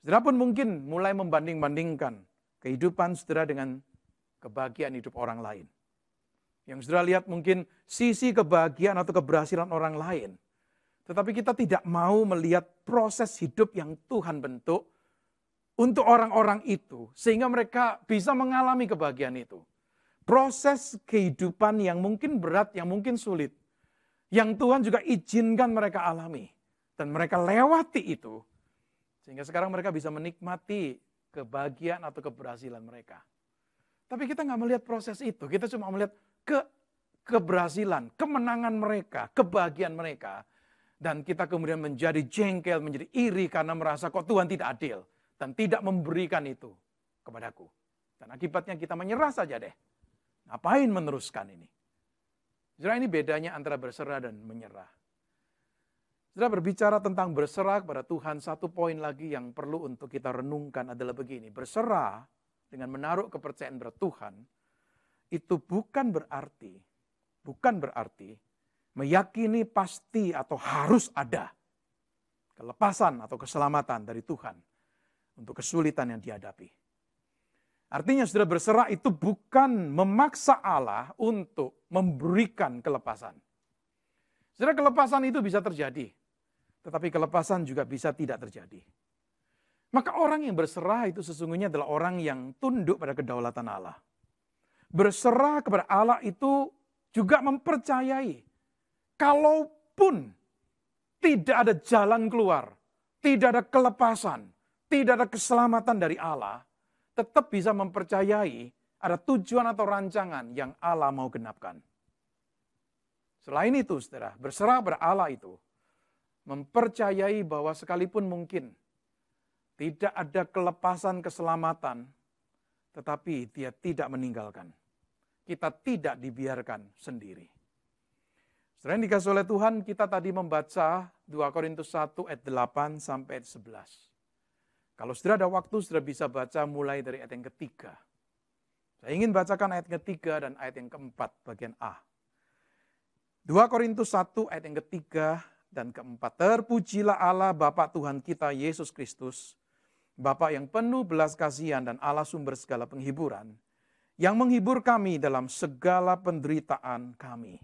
Saudara pun mungkin mulai membanding-bandingkan kehidupan saudara dengan kebahagiaan hidup orang lain. Yang saudara lihat mungkin sisi kebahagiaan atau keberhasilan orang lain. Tetapi kita tidak mau melihat proses hidup yang Tuhan bentuk untuk orang-orang itu. Sehingga mereka bisa mengalami kebahagiaan itu. Proses kehidupan yang mungkin berat, yang mungkin sulit. Yang Tuhan juga izinkan mereka alami. Dan mereka lewati itu. Sehingga sekarang mereka bisa menikmati kebahagiaan atau keberhasilan mereka. Tapi kita nggak melihat proses itu. Kita cuma melihat keberhasilan, kemenangan mereka, kebahagiaan mereka. Dan kita kemudian menjadi jengkel, menjadi iri karena merasa kok Tuhan tidak adil. Dan tidak memberikan itu kepadaku. Dan akibatnya kita menyerah saja deh. Ngapain meneruskan ini? Saudara, ini bedanya antara berserah dan menyerah. Saudara, berbicara tentang berserah kepada Tuhan, satu poin lagi yang perlu untuk kita renungkan adalah begini. Berserah dengan menaruh kepercayaan pada Tuhan, itu bukan berarti meyakini pasti atau harus ada kelepasan atau keselamatan dari Tuhan untuk kesulitan yang dihadapi. Artinya saudara, berserah itu bukan memaksa Allah untuk memberikan kelepasan. Saudara, kelepasan itu bisa terjadi, tetapi kelepasan juga bisa tidak terjadi. Maka orang yang berserah itu sesungguhnya adalah orang yang tunduk pada kedaulatan Allah. Berserah kepada Allah itu juga mempercayai, kalaupun tidak ada jalan keluar, tidak ada kelepasan, tidak ada keselamatan dari Allah, tetap bisa mempercayai ada tujuan atau rancangan yang Allah mau genapkan. Selain itu, saudara, berserah pada Allah itu mempercayai bahwa sekalipun mungkin tidak ada kelepasan keselamatan, tetapi Dia tidak meninggalkan. Kita tidak dibiarkan sendiri. Saudara yang dikasihi oleh Tuhan, kita tadi membaca 2 Korintus 1 ayat 8 sampai ayat 11. Kalau saudara ada waktu, saudara bisa baca mulai dari ayat yang ketiga. Saya ingin bacakan ayat ketiga dan ayat yang keempat, bagian A. 2 Korintus 1 ayat yang ketiga dan keempat. Terpujilah Allah Bapa Tuhan kita Yesus Kristus, Bapa yang penuh belas kasihan dan Allah sumber segala penghiburan, yang menghibur kami dalam segala penderitaan kami.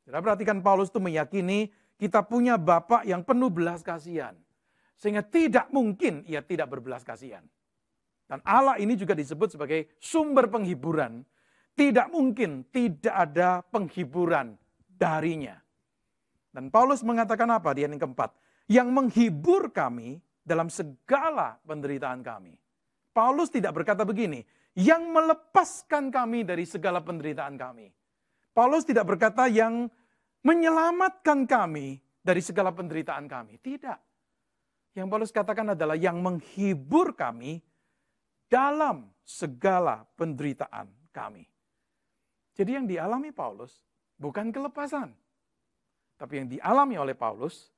Saudara perhatikan, Paulus itu meyakini kita punya Bapa yang penuh belas kasihan. Sehingga tidak mungkin ia tidak berbelas kasihan. Dan Allah ini juga disebut sebagai sumber penghiburan. Tidak mungkin tidak ada penghiburan darinya. Dan Paulus mengatakan apa di ayat yang keempat? Yang menghibur kami dalam segala penderitaan kami. Paulus tidak berkata begini, yang melepaskan kami dari segala penderitaan kami. Paulus tidak berkata yang menyelamatkan kami dari segala penderitaan kami. Tidak. Yang Paulus katakan adalah yang menghibur kami dalam segala penderitaan kami. Jadi yang dialami Paulus bukan kelepasan. Tapi yang dialami oleh Paulus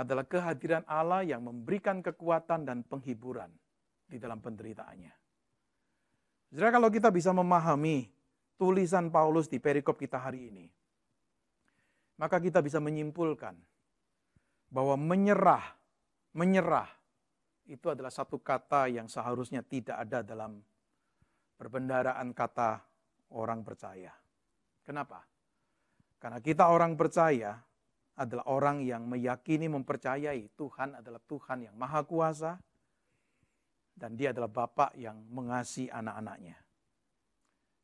adalah kehadiran Allah yang memberikan kekuatan dan penghiburan di dalam penderitaannya. Saudara, kalau kita bisa memahami tulisan Paulus di perikop kita hari ini, maka kita bisa menyimpulkan bahwa menyerah itu adalah satu kata yang seharusnya tidak ada dalam perbendaharaan kata orang percaya. Kenapa? Karena kita orang percaya adalah orang yang meyakini, mempercayai Tuhan adalah Tuhan yang maha kuasa, Dan Dia adalah Bapa yang mengasihi anak-anaknya.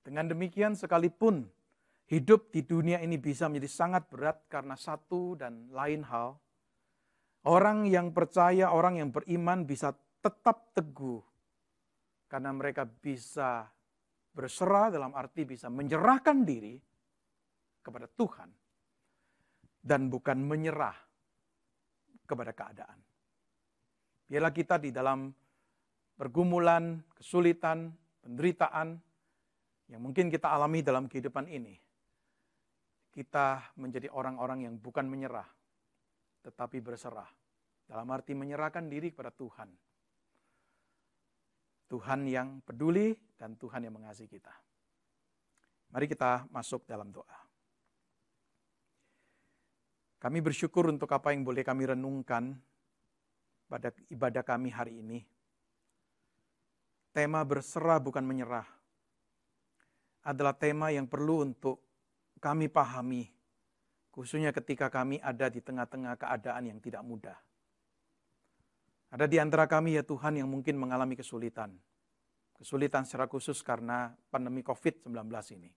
Dengan demikian sekalipun hidup di dunia ini bisa menjadi sangat berat karena satu dan lain hal, orang yang percaya, orang yang beriman bisa tetap teguh karena mereka bisa berserah, dalam arti bisa menyerahkan diri kepada Tuhan dan bukan menyerah kepada keadaan. Biarlah kita di dalam pergumulan, kesulitan, penderitaan yang mungkin kita alami dalam kehidupan ini, kita menjadi orang-orang yang bukan menyerah, tetapi berserah. Dalam arti menyerahkan diri kepada Tuhan. Tuhan yang peduli dan Tuhan yang mengasihi kita. Mari kita masuk dalam doa. Kami bersyukur untuk apa yang boleh kami renungkan pada ibadah kami hari ini. Tema berserah bukan menyerah adalah tema yang perlu untuk kami pahami, khususnya ketika kami ada di tengah-tengah keadaan yang tidak mudah. Ada di antara kami ya Tuhan yang mungkin mengalami kesulitan. Kesulitan secara khusus karena pandemi COVID-19 ini.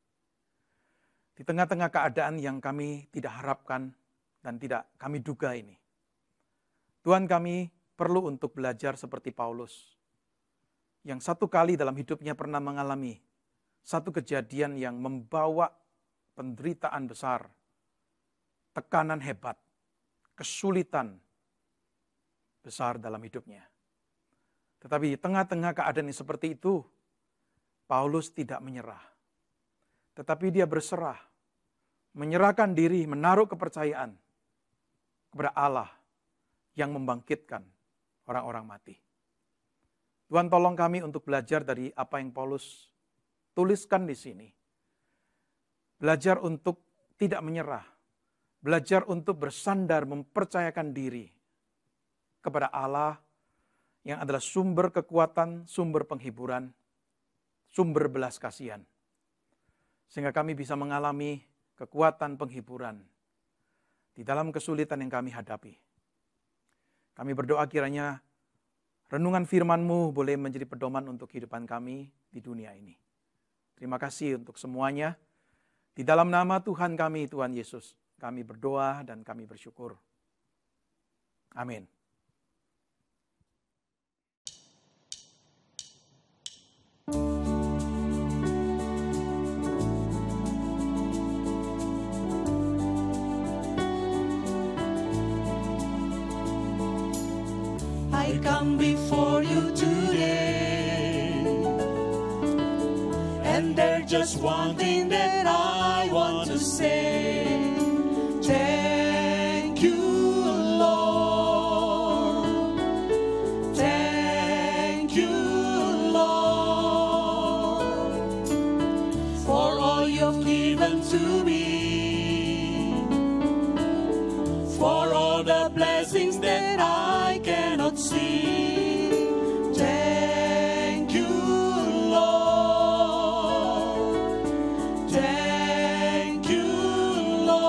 Di tengah-tengah keadaan yang kami tidak harapkan dan tidak kami duga ini. Tuhan, kami perlu untuk belajar seperti Paulus, yang satu kali dalam hidupnya pernah mengalami satu kejadian yang membawa penderitaan besar, tekanan hebat, kesulitan besar dalam hidupnya. Tetapi di tengah-tengah keadaan yang seperti itu, Paulus tidak menyerah. Tetapi dia berserah, menyerahkan diri, menaruh kepercayaan kepada Allah yang membangkitkan orang-orang mati. Tuhan, tolong kami untuk belajar dari apa yang Paulus tuliskan di sini. Belajar untuk tidak menyerah. Belajar untuk bersandar, mempercayakan diri kepada Allah yang adalah sumber kekuatan, sumber penghiburan, sumber belas kasihan. Sehingga kami bisa mengalami kekuatan penghiburan di dalam kesulitan yang kami hadapi. Kami berdoa kiranya renungan firman-Mu boleh menjadi pedoman untuk kehidupan kami di dunia ini. Terima kasih untuk semuanya. Di dalam nama Tuhan kami, Tuhan Yesus, kami berdoa dan kami bersyukur. Amin. I come before you today, and there's just one thing that I want to say. Thank you, Lord. Thank you, Lord, for all you've given to me, for all the blessings that I cannot see. Thank you, Lord. Thank you, Lord.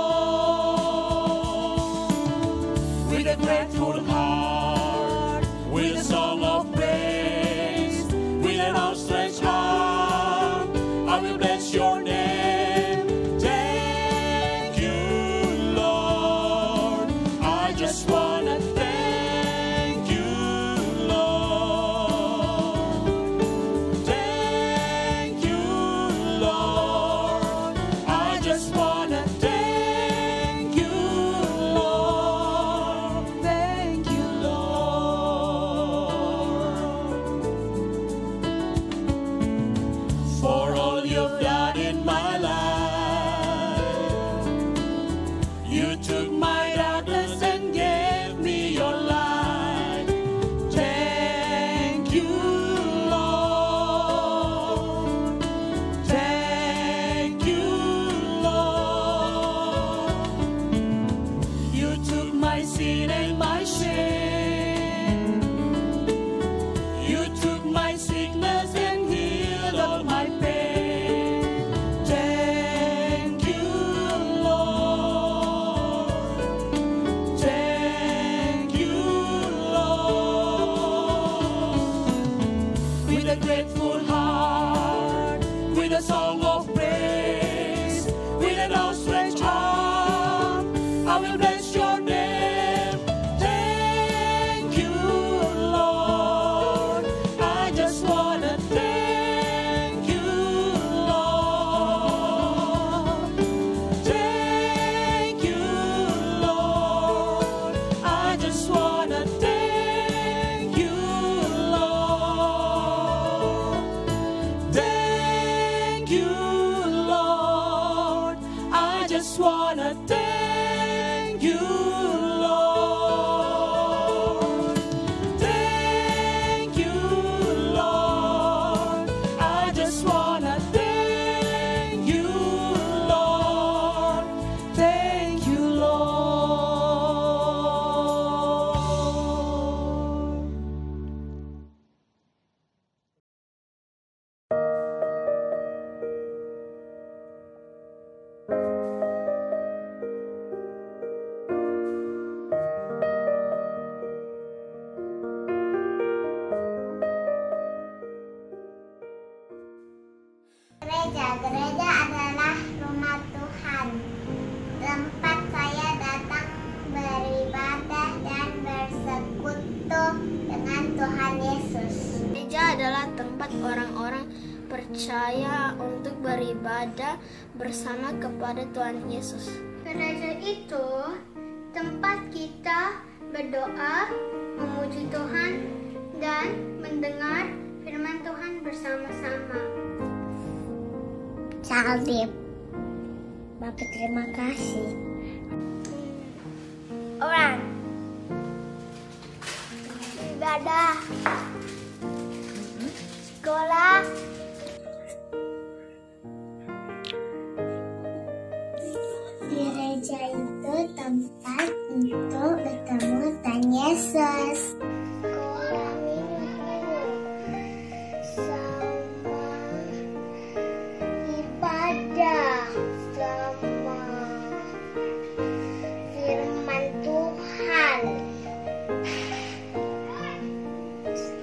a grateful heart, with a song of praise, with an outstretched arm, I will bless your name. Thank you, Lord. I just wanna thank you, Lord. Thank you, Lord. I just wanna thank you, Lord. Thank you, Lord. I just wanna thank you, Lord. Thank you, Lord. I just wanna thank you, Lord. Thank you, Lord. Gereja adalah rumah Tuhan, tempat saya datang beribadah dan bersekutu dengan Tuhan Yesus. Gereja adalah tempat orang-orang percaya untuk beribadah bersama kepada Tuhan Yesus. Gereja itu tempat kita berdoa, memuji Tuhan, dan mendengar firman Tuhan bersama-sama. Salib. Bapak terima kasih. Orang ibadah, sekolah, gereja itu tempat untuk bertemu Tuhan Yesus. Sekolah minggu sama ibadah sama firman Tuhan,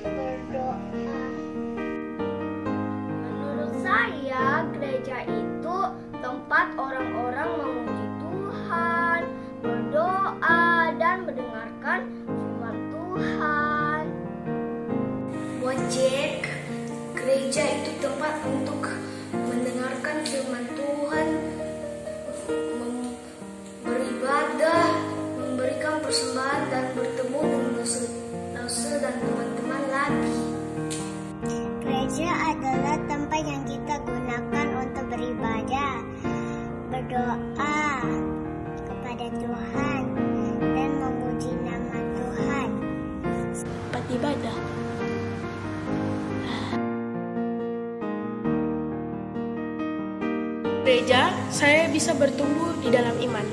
berdoa. Menurut saya gereja itu tempat orang-orang memuji Tuhan, berdoa dan mendengarkan firman Tuhan. Buat Jack, gereja itu tempat untuk mendengarkan firman Tuhan, beribadah, memberikan persembahan dan bertemu dengan dosa dan teman-teman lagi. Gereja adalah tempat yang kita gunakan untuk beribadah, berdoa kepada Tuhan dan memuji nama Tuhan. Tempat ibadah. Gereja, saya bisa bertumbuh di dalam iman.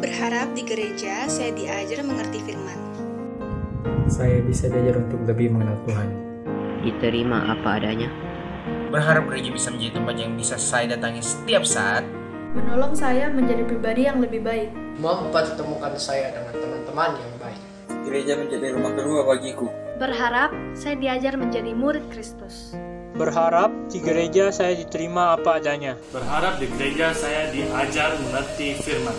Berharap di gereja saya diajar mengerti firman. Saya bisa diajar untuk lebih mengenal Tuhan. Diterima apa adanya. Berharap gereja bisa menjadi tempat yang bisa saya datangi setiap saat. Menolong saya menjadi pribadi yang lebih baik. Mempertemukan saya dengan teman-teman yang baik. Gereja menjadi rumah kedua bagiku. Berharap saya diajar menjadi murid Kristus. Berharap di gereja saya diterima apa adanya. Berharap di gereja saya diajar mengerti firman.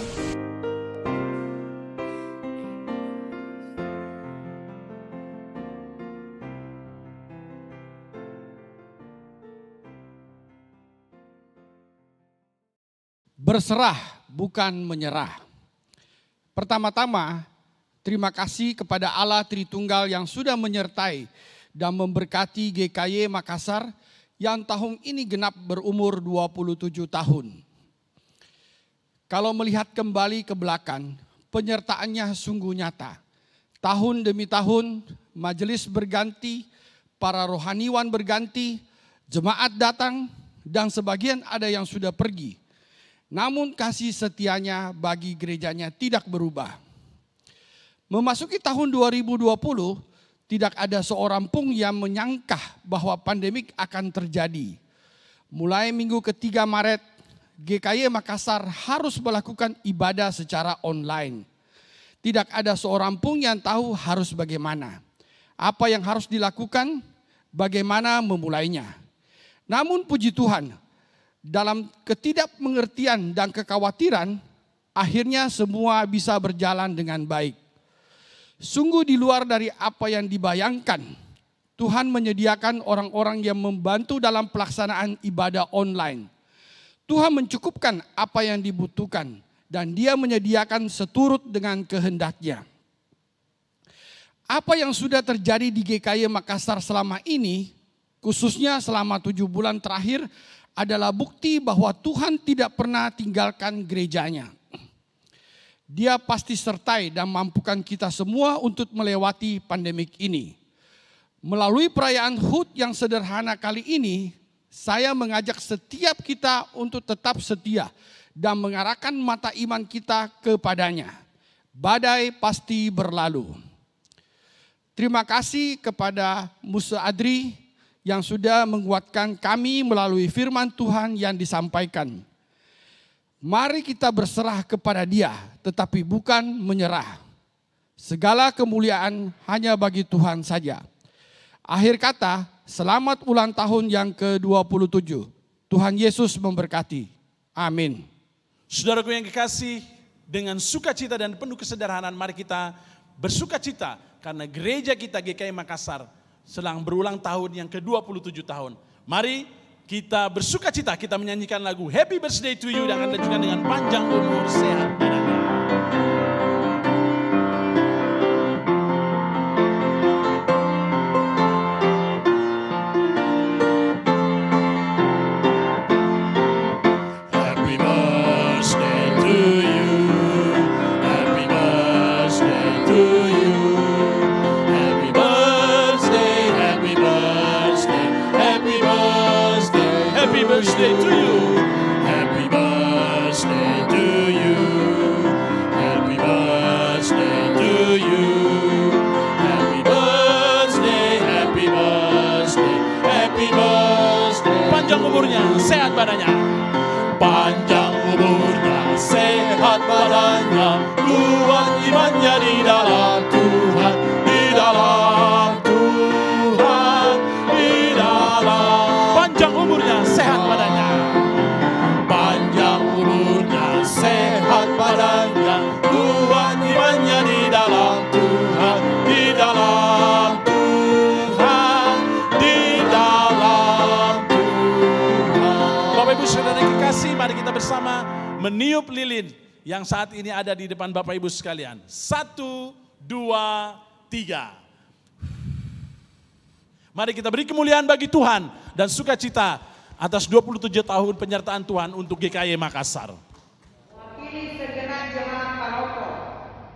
Berserah bukan menyerah. Pertama-tama, terima kasih kepada Allah Tritunggal yang sudah menyertai dan memberkati GKY Makassar yang tahun ini genap berumur 27 tahun. Kalau melihat kembali ke belakang, penyertaannya sungguh nyata. Tahun demi tahun, majelis berganti, para rohaniwan berganti, jemaat datang, dan sebagian ada yang sudah pergi. Namun kasih setianya bagi gerejanya tidak berubah. Memasuki tahun 2020, tidak ada seorang pun yang menyangka bahwa pandemik akan terjadi. Mulai minggu ketiga Maret, GKY Makassar harus melakukan ibadah secara online. Tidak ada seorang pun yang tahu harus bagaimana. Apa yang harus dilakukan bagaimana memulainya. Namun puji Tuhan, dalam ketidakmengertian dan kekhawatiran, akhirnya semua bisa berjalan dengan baik. Sungguh di luar dari apa yang dibayangkan, Tuhan menyediakan orang-orang yang membantu dalam pelaksanaan ibadah online. Tuhan mencukupkan apa yang dibutuhkan dan Dia menyediakan seturut dengan kehendak-Nya. Apa yang sudah terjadi di GKY Makassar selama ini, khususnya selama 7 bulan terakhir, adalah bukti bahwa Tuhan tidak pernah tinggalkan gerejanya. Dia pasti sertai dan mampukan kita semua untuk melewati pandemik ini. Melalui perayaan HUT yang sederhana kali ini, saya mengajak setiap kita untuk tetap setia dan mengarahkan mata iman kita kepadanya. Badai pasti berlalu. Terima kasih kepada Musa Adri yang sudah menguatkan kami melalui firman Tuhan yang disampaikan. Mari kita berserah kepada Dia, tetapi bukan menyerah. Segala kemuliaan hanya bagi Tuhan saja. Akhir kata, selamat ulang tahun yang ke-27. Tuhan Yesus memberkati. Amin. Saudaraku yang kekasih, dengan sukacita dan penuh kesederhanaan mari kita bersukacita karena gereja kita GKY Makassar sedang berulang tahun yang ke-27 tahun. Mari kita bersukacita, kita menyanyikan lagu Happy Birthday to You dan akan dilanjutkan dengan panjang umur sehat badannya. Birthday to you. Happy birthday to you. Happy birthday to you. Happy birthday, happy birthday, happy birthday. Panjang umurnya, sehat badannya. Panjang umurnya, sehat badannya. Kuat imannya di dalam Tuhan, di dalam Tuhan, di dalam. Panjang umurnya, sehat badannya. Panjang umurnya, sehat badannya. Kuat imannya di dalam Tuhan, di dalam Tuhan, di dalam Tuhan. Bapak Ibu Saudara yang kekasih, mari kita bersama meniup lilin yang saat ini ada di depan Bapak Ibu sekalian. 1, 2, 3. Mari kita beri kemuliaan bagi Tuhan dan sukacita atas 27 tahun penyertaan Tuhan untuk GKY Makassar. Wakili segenap jemaat paropo,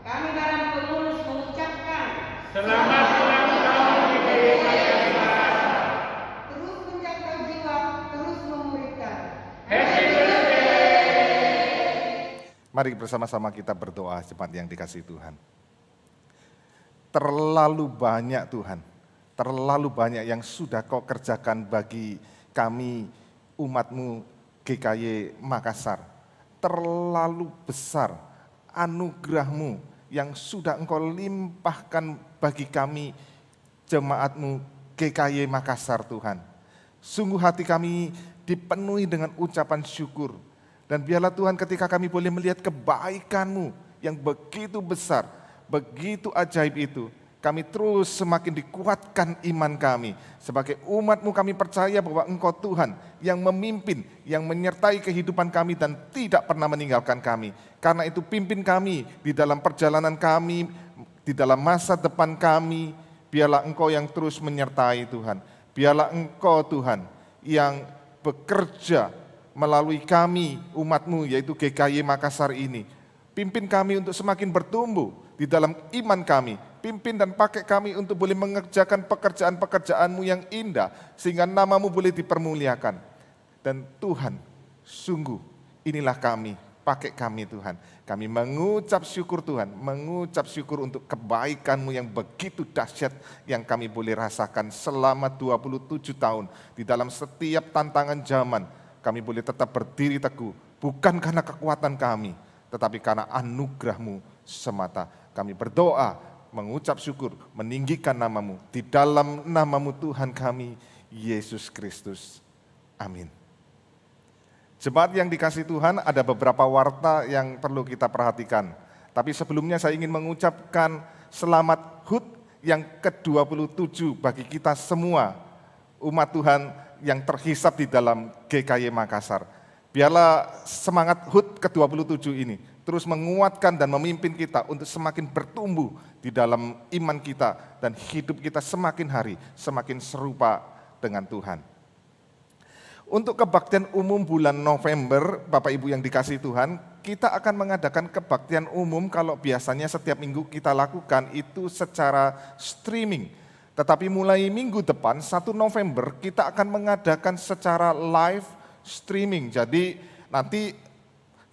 kami dalam pengurus mengucapkan selamat ulang tahun GKY Makassar. Terus menjaga jiwa, terus memuridkan. Happy birthday. Mari bersama-sama kita berdoa jemaat yang dikasihi Tuhan. Terlalu banyak Tuhan. Terlalu banyak yang sudah Kau kerjakan bagi kami umat-Mu GKY Makassar. Terlalu besar anugerah-Mu yang sudah Engkau limpahkan bagi kami jemaat-Mu GKY Makassar Tuhan. Sungguh hati kami dipenuhi dengan ucapan syukur. Dan biarlah Tuhan ketika kami boleh melihat kebaikan-Mu yang begitu besar, begitu ajaib itu, kami terus semakin dikuatkan iman kami. Sebagai umat-Mu kami percaya bahwa Engkau Tuhan yang memimpin, yang menyertai kehidupan kami dan tidak pernah meninggalkan kami. Karena itu pimpin kami di dalam perjalanan kami, di dalam masa depan kami. Biarlah Engkau yang terus menyertai Tuhan. Biarlah Engkau Tuhan yang bekerja melalui kami umat-Mu yaitu GKY Makassar ini. Pimpin kami untuk semakin bertumbuh di dalam iman kami. Pimpin dan pakai kami untuk boleh mengerjakan pekerjaan-pekerjaan-Mu yang indah, sehingga nama-Mu boleh dipermuliakan. Dan Tuhan, sungguh inilah kami, pakai kami Tuhan. Kami mengucap syukur Tuhan, mengucap syukur untuk kebaikan-Mu yang begitu dahsyat yang kami boleh rasakan selama 27 tahun. Di dalam setiap tantangan zaman, kami boleh tetap berdiri teguh, bukan karena kekuatan kami, tetapi karena anugerah-Mu semata. Kami berdoa, mengucap syukur, meninggikan namamu. Di dalam namamu Tuhan kami, Yesus Kristus. Amin. Jemaat yang dikasihi Tuhan, ada beberapa warta yang perlu kita perhatikan. Tapi sebelumnya saya ingin mengucapkan selamat HUT yang ke-27 bagi kita semua, umat Tuhan yang terhisap di dalam GKY Makassar. Biarlah semangat HUT ke-27 ini terus menguatkan dan memimpin kita untuk semakin bertumbuh di dalam iman kita dan hidup kita semakin hari semakin serupa dengan Tuhan. Untuk kebaktian umum bulan November, Bapak Ibu yang dikasihi Tuhan, kita akan mengadakan kebaktian umum kalau biasanya setiap minggu kita lakukan itu secara streaming. Tetapi mulai minggu depan, 1 November, kita akan mengadakan secara live streaming. Jadi nanti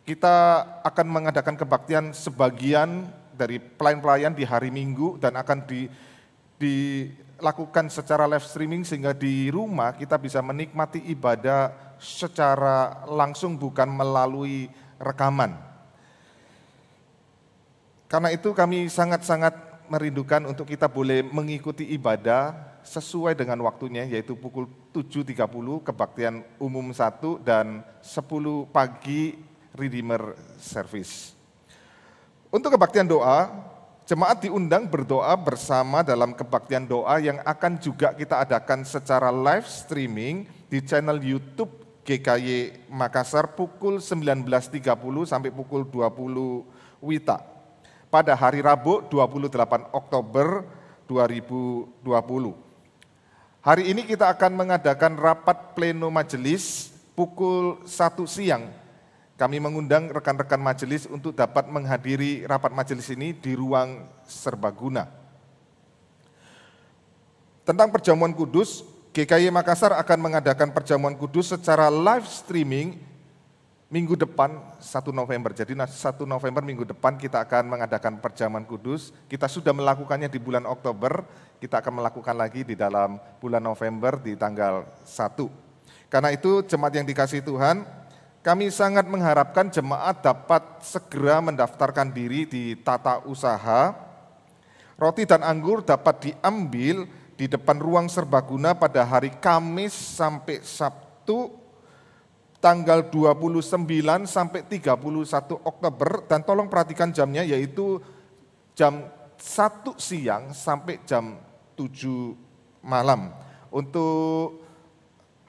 kita akan mengadakan kebaktian sebagian dari pelayan-pelayan di hari Minggu dan akan dilakukan secara live streaming sehingga di rumah kita bisa menikmati ibadah secara langsung bukan melalui rekaman. Karena itu kami sangat-sangat merindukan untuk kita boleh mengikuti ibadah sesuai dengan waktunya, yaitu pukul 7.30 kebaktian umum 1 dan 10 pagi Redeemer Service. Untuk kebaktian doa, jemaat diundang berdoa bersama dalam kebaktian doa yang akan juga kita adakan secara live streaming di channel YouTube GKY Makassar pukul 19.30 sampai pukul 20 WITA pada hari Rabu 28 Oktober 2020. Hari ini kita akan mengadakan rapat pleno majelis pukul 1 siang. Kami mengundang rekan-rekan majelis untuk dapat menghadiri rapat majelis ini di ruang serbaguna. Tentang perjamuan kudus, GKY Makassar akan mengadakan perjamuan kudus secara live streaming minggu depan 1 November. Jadi 1 November minggu depan kita akan mengadakan perjamuan kudus. Kita sudah melakukannya di bulan Oktober, kita akan melakukan lagi di dalam bulan November di tanggal 1. Karena itu jemaat yang dikasihi Tuhan, kami sangat mengharapkan jemaat dapat segera mendaftarkan diri di tata usaha. Roti dan anggur dapat diambil di depan ruang serbaguna pada hari Kamis sampai Sabtu tanggal 29 sampai 31 Oktober dan tolong perhatikan jamnya yaitu jam 1 siang sampai jam 7 malam. Untuk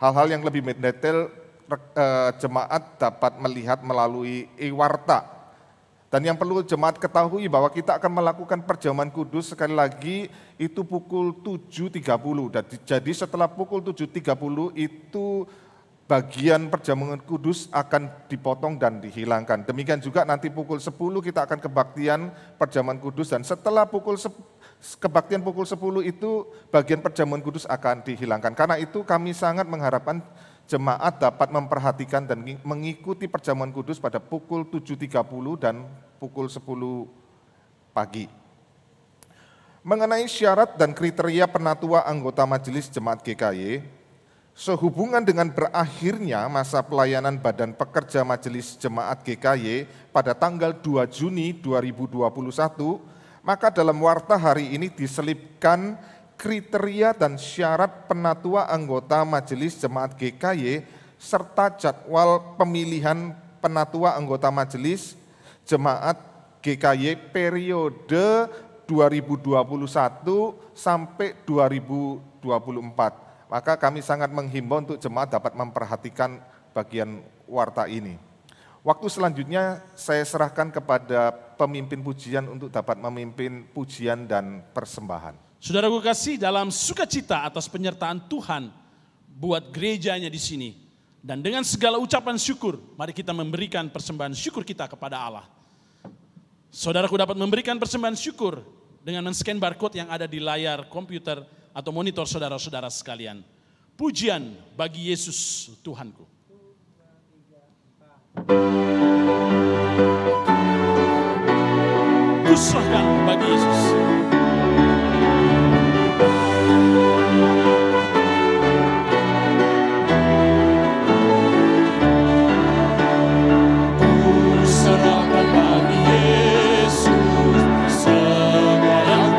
hal-hal yang lebih detail jemaat dapat melihat melalui e-warta. Dan yang perlu jemaat ketahui bahwa kita akan melakukan perjamuan kudus sekali lagi itu pukul 7.30. Jadi setelah pukul 7.30 itu bagian perjamuan kudus akan dipotong dan dihilangkan. Demikian juga nanti pukul 10 kita akan kebaktian perjamuan kudus dan setelah kebaktian pukul 10 itu bagian perjamuan kudus akan dihilangkan. Karena itu kami sangat mengharapkan jemaat dapat memperhatikan dan mengikuti perjamuan kudus pada pukul 7.30 dan pukul 10 pagi. Mengenai syarat dan kriteria penatua anggota majelis jemaat GKY, sehubungan dengan berakhirnya masa pelayanan Badan Pekerja Majelis Jemaat GKY pada tanggal 2 Juni 2021, maka dalam warta hari ini diselipkan kriteria dan syarat penatua anggota Majelis Jemaat GKY serta jadwal pemilihan penatua anggota Majelis Jemaat GKY periode 2021 sampai 2024. Maka kami sangat menghimbau untuk jemaat dapat memperhatikan bagian warta ini. Waktu selanjutnya saya serahkan kepada pemimpin pujian untuk dapat memimpin pujian dan persembahan. Saudaraku kasih, dalam sukacita atas penyertaan Tuhan buat gerejanya di sini. Dan dengan segala ucapan syukur, mari kita memberikan persembahan syukur kita kepada Allah. Saudaraku dapat memberikan persembahan syukur dengan men-scan barcode yang ada di layar komputer atau monitor saudara-saudara sekalian. Pujian bagi Yesus Tuhanku. Kuserahkan bagi Yesus. Serahkan bagi Yesus semua yang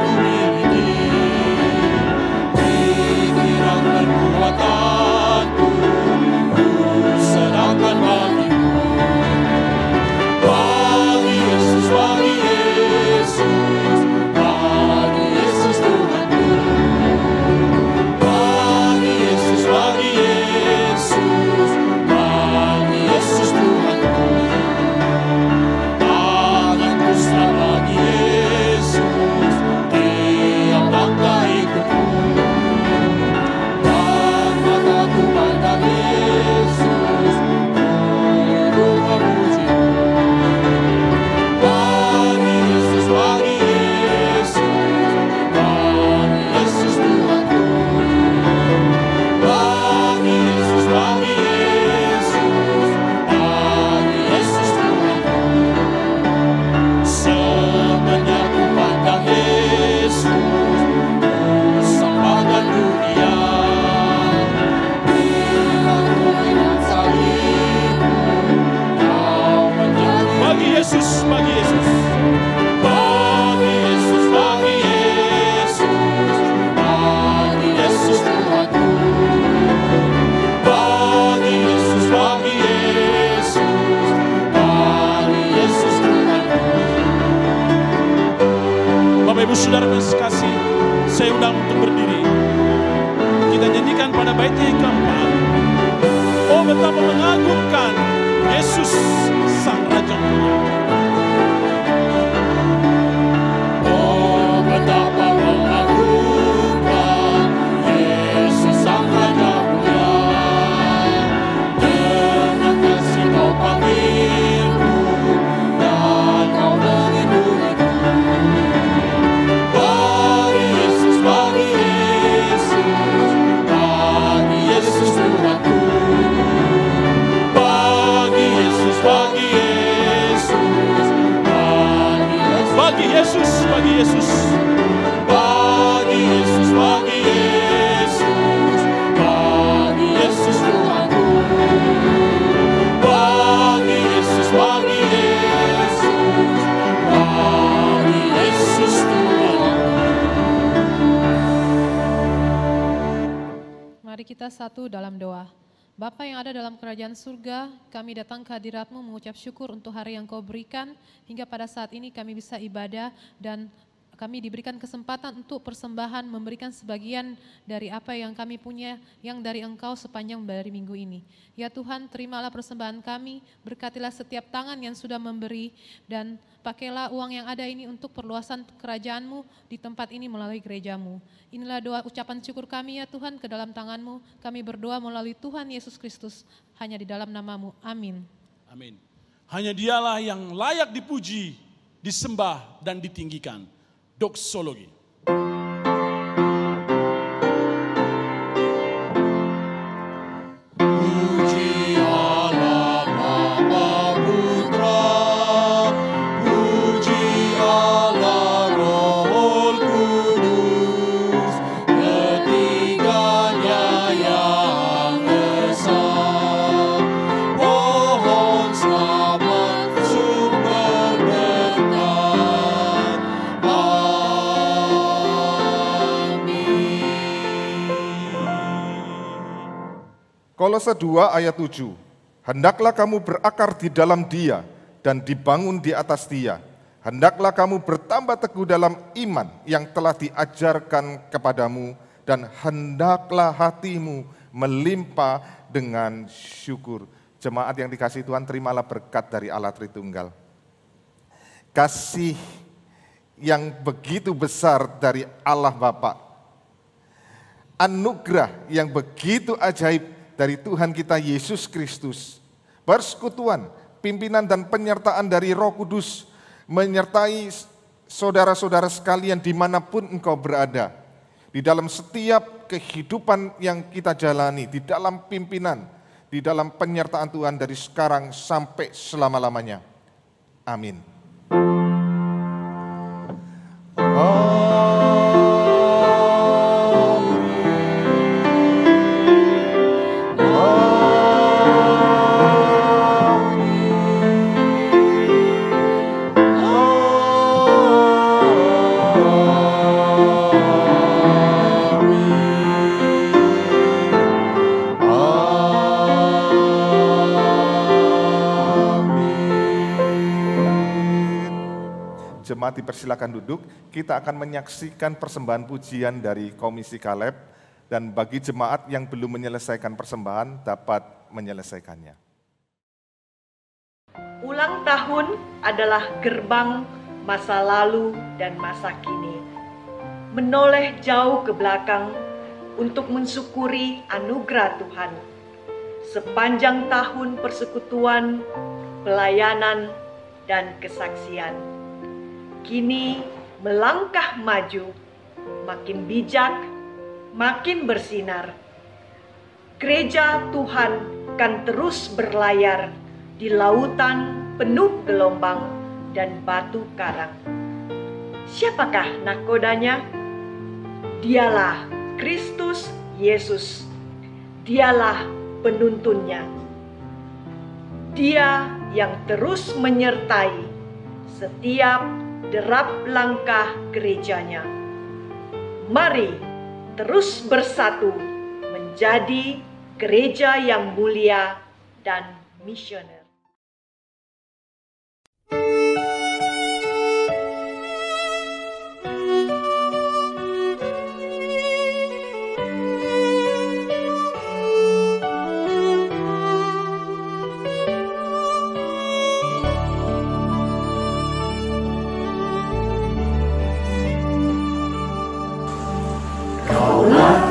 Mari kita satu dalam doa. Bapa yang ada dalam kerajaan surga, kami datang ke hadirat-Mu mengucap syukur untuk hari yang Kau berikan, hingga pada saat ini kami bisa ibadah dan kami diberikan kesempatan untuk persembahan, memberikan sebagian dari apa yang kami punya, yang dari Engkau sepanjang dari minggu ini. Ya Tuhan, terimalah persembahan kami, berkatilah setiap tangan yang sudah memberi, dan pakailah uang yang ada ini untuk perluasan kerajaan-Mu di tempat ini melalui gereja-Mu. Inilah doa ucapan syukur kami ya Tuhan, ke dalam tangan-Mu. Kami berdoa melalui Tuhan Yesus Kristus, hanya di dalam nama-Mu. Amin. Amin. Hanya Dialah yang layak dipuji, disembah, dan ditinggikan. Doksologi. Puji Allah Bapa Putra, puji Allah Roh Kudus, ketiganya yang esa. Pohon selamat sumber berkat. Kolose 2 ayat 7. Hendaklah kamu berakar di dalam Dia dan dibangun di atas Dia. Hendaklah kamu bertambah teguh dalam iman yang telah diajarkan kepadamu, dan hendaklah hatimu melimpah dengan syukur. Jemaat yang dikasihi Tuhan, terimalah berkat dari Allah Tritunggal. Kasih yang begitu besar dari Allah Bapa, anugerah yang begitu ajaib dari Tuhan kita Yesus Kristus, persekutuan, pimpinan dan penyertaan dari Roh Kudus menyertai saudara-saudara sekalian dimanapun engkau berada, di dalam setiap kehidupan yang kita jalani, di dalam pimpinan, di dalam penyertaan Tuhan dari sekarang sampai selama-lamanya. Amin. Jemaat dipersilakan duduk, kita akan menyaksikan persembahan pujian dari Komisi Kaleb, dan bagi jemaat yang belum menyelesaikan persembahan dapat menyelesaikannya. Ulang tahun adalah gerbang masa lalu dan masa kini. Menoleh jauh ke belakang untuk mensyukuri anugerah Tuhan. Sepanjang tahun persekutuan, pelayanan, dan kesaksian. Kini melangkah maju, makin bijak, makin bersinar. Gereja Tuhan kan terus berlayar di lautan penuh gelombang dan batu karang. Siapakah nakodanya? Dialah Kristus Yesus. Dialah penuntunnya. Dia yang terus menyertai setiap derap langkah gerejanya. Mari terus bersatu menjadi gereja yang mulia dan misioner.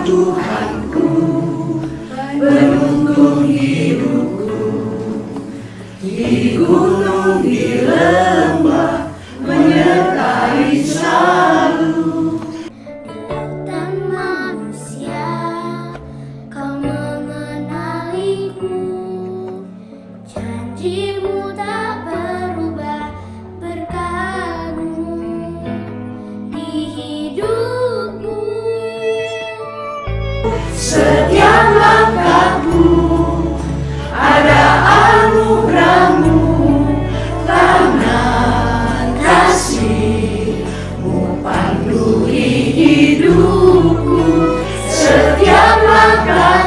Tuhanku, penuntun hidupku, di gunung, di lembah, menyertai selalu. Di lautan manusia, kau mengenaliku, janjimu tak berubah, berkat-Mu di hidupku. Setiap langkahku ada anugerah-Mu, tangan kasih-Mu pandui hidupku. Setiap langkah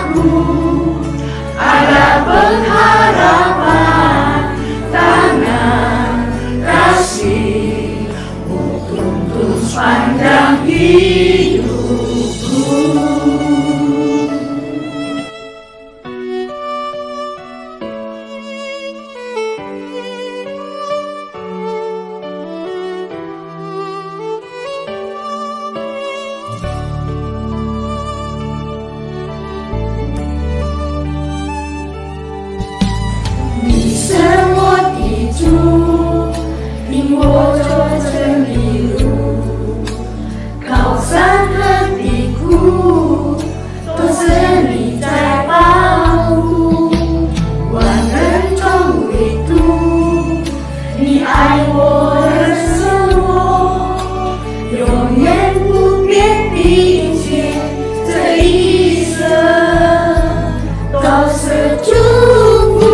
kau secupu.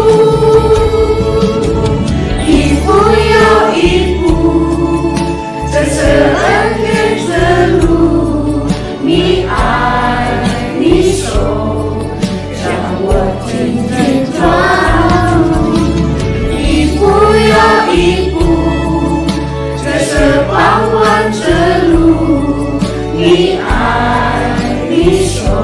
Ibu ya ibu, terserangkan selu mi ai ni so, Jawa cinta. Ibu ya ibu, tersepawan selu mi ai ni so.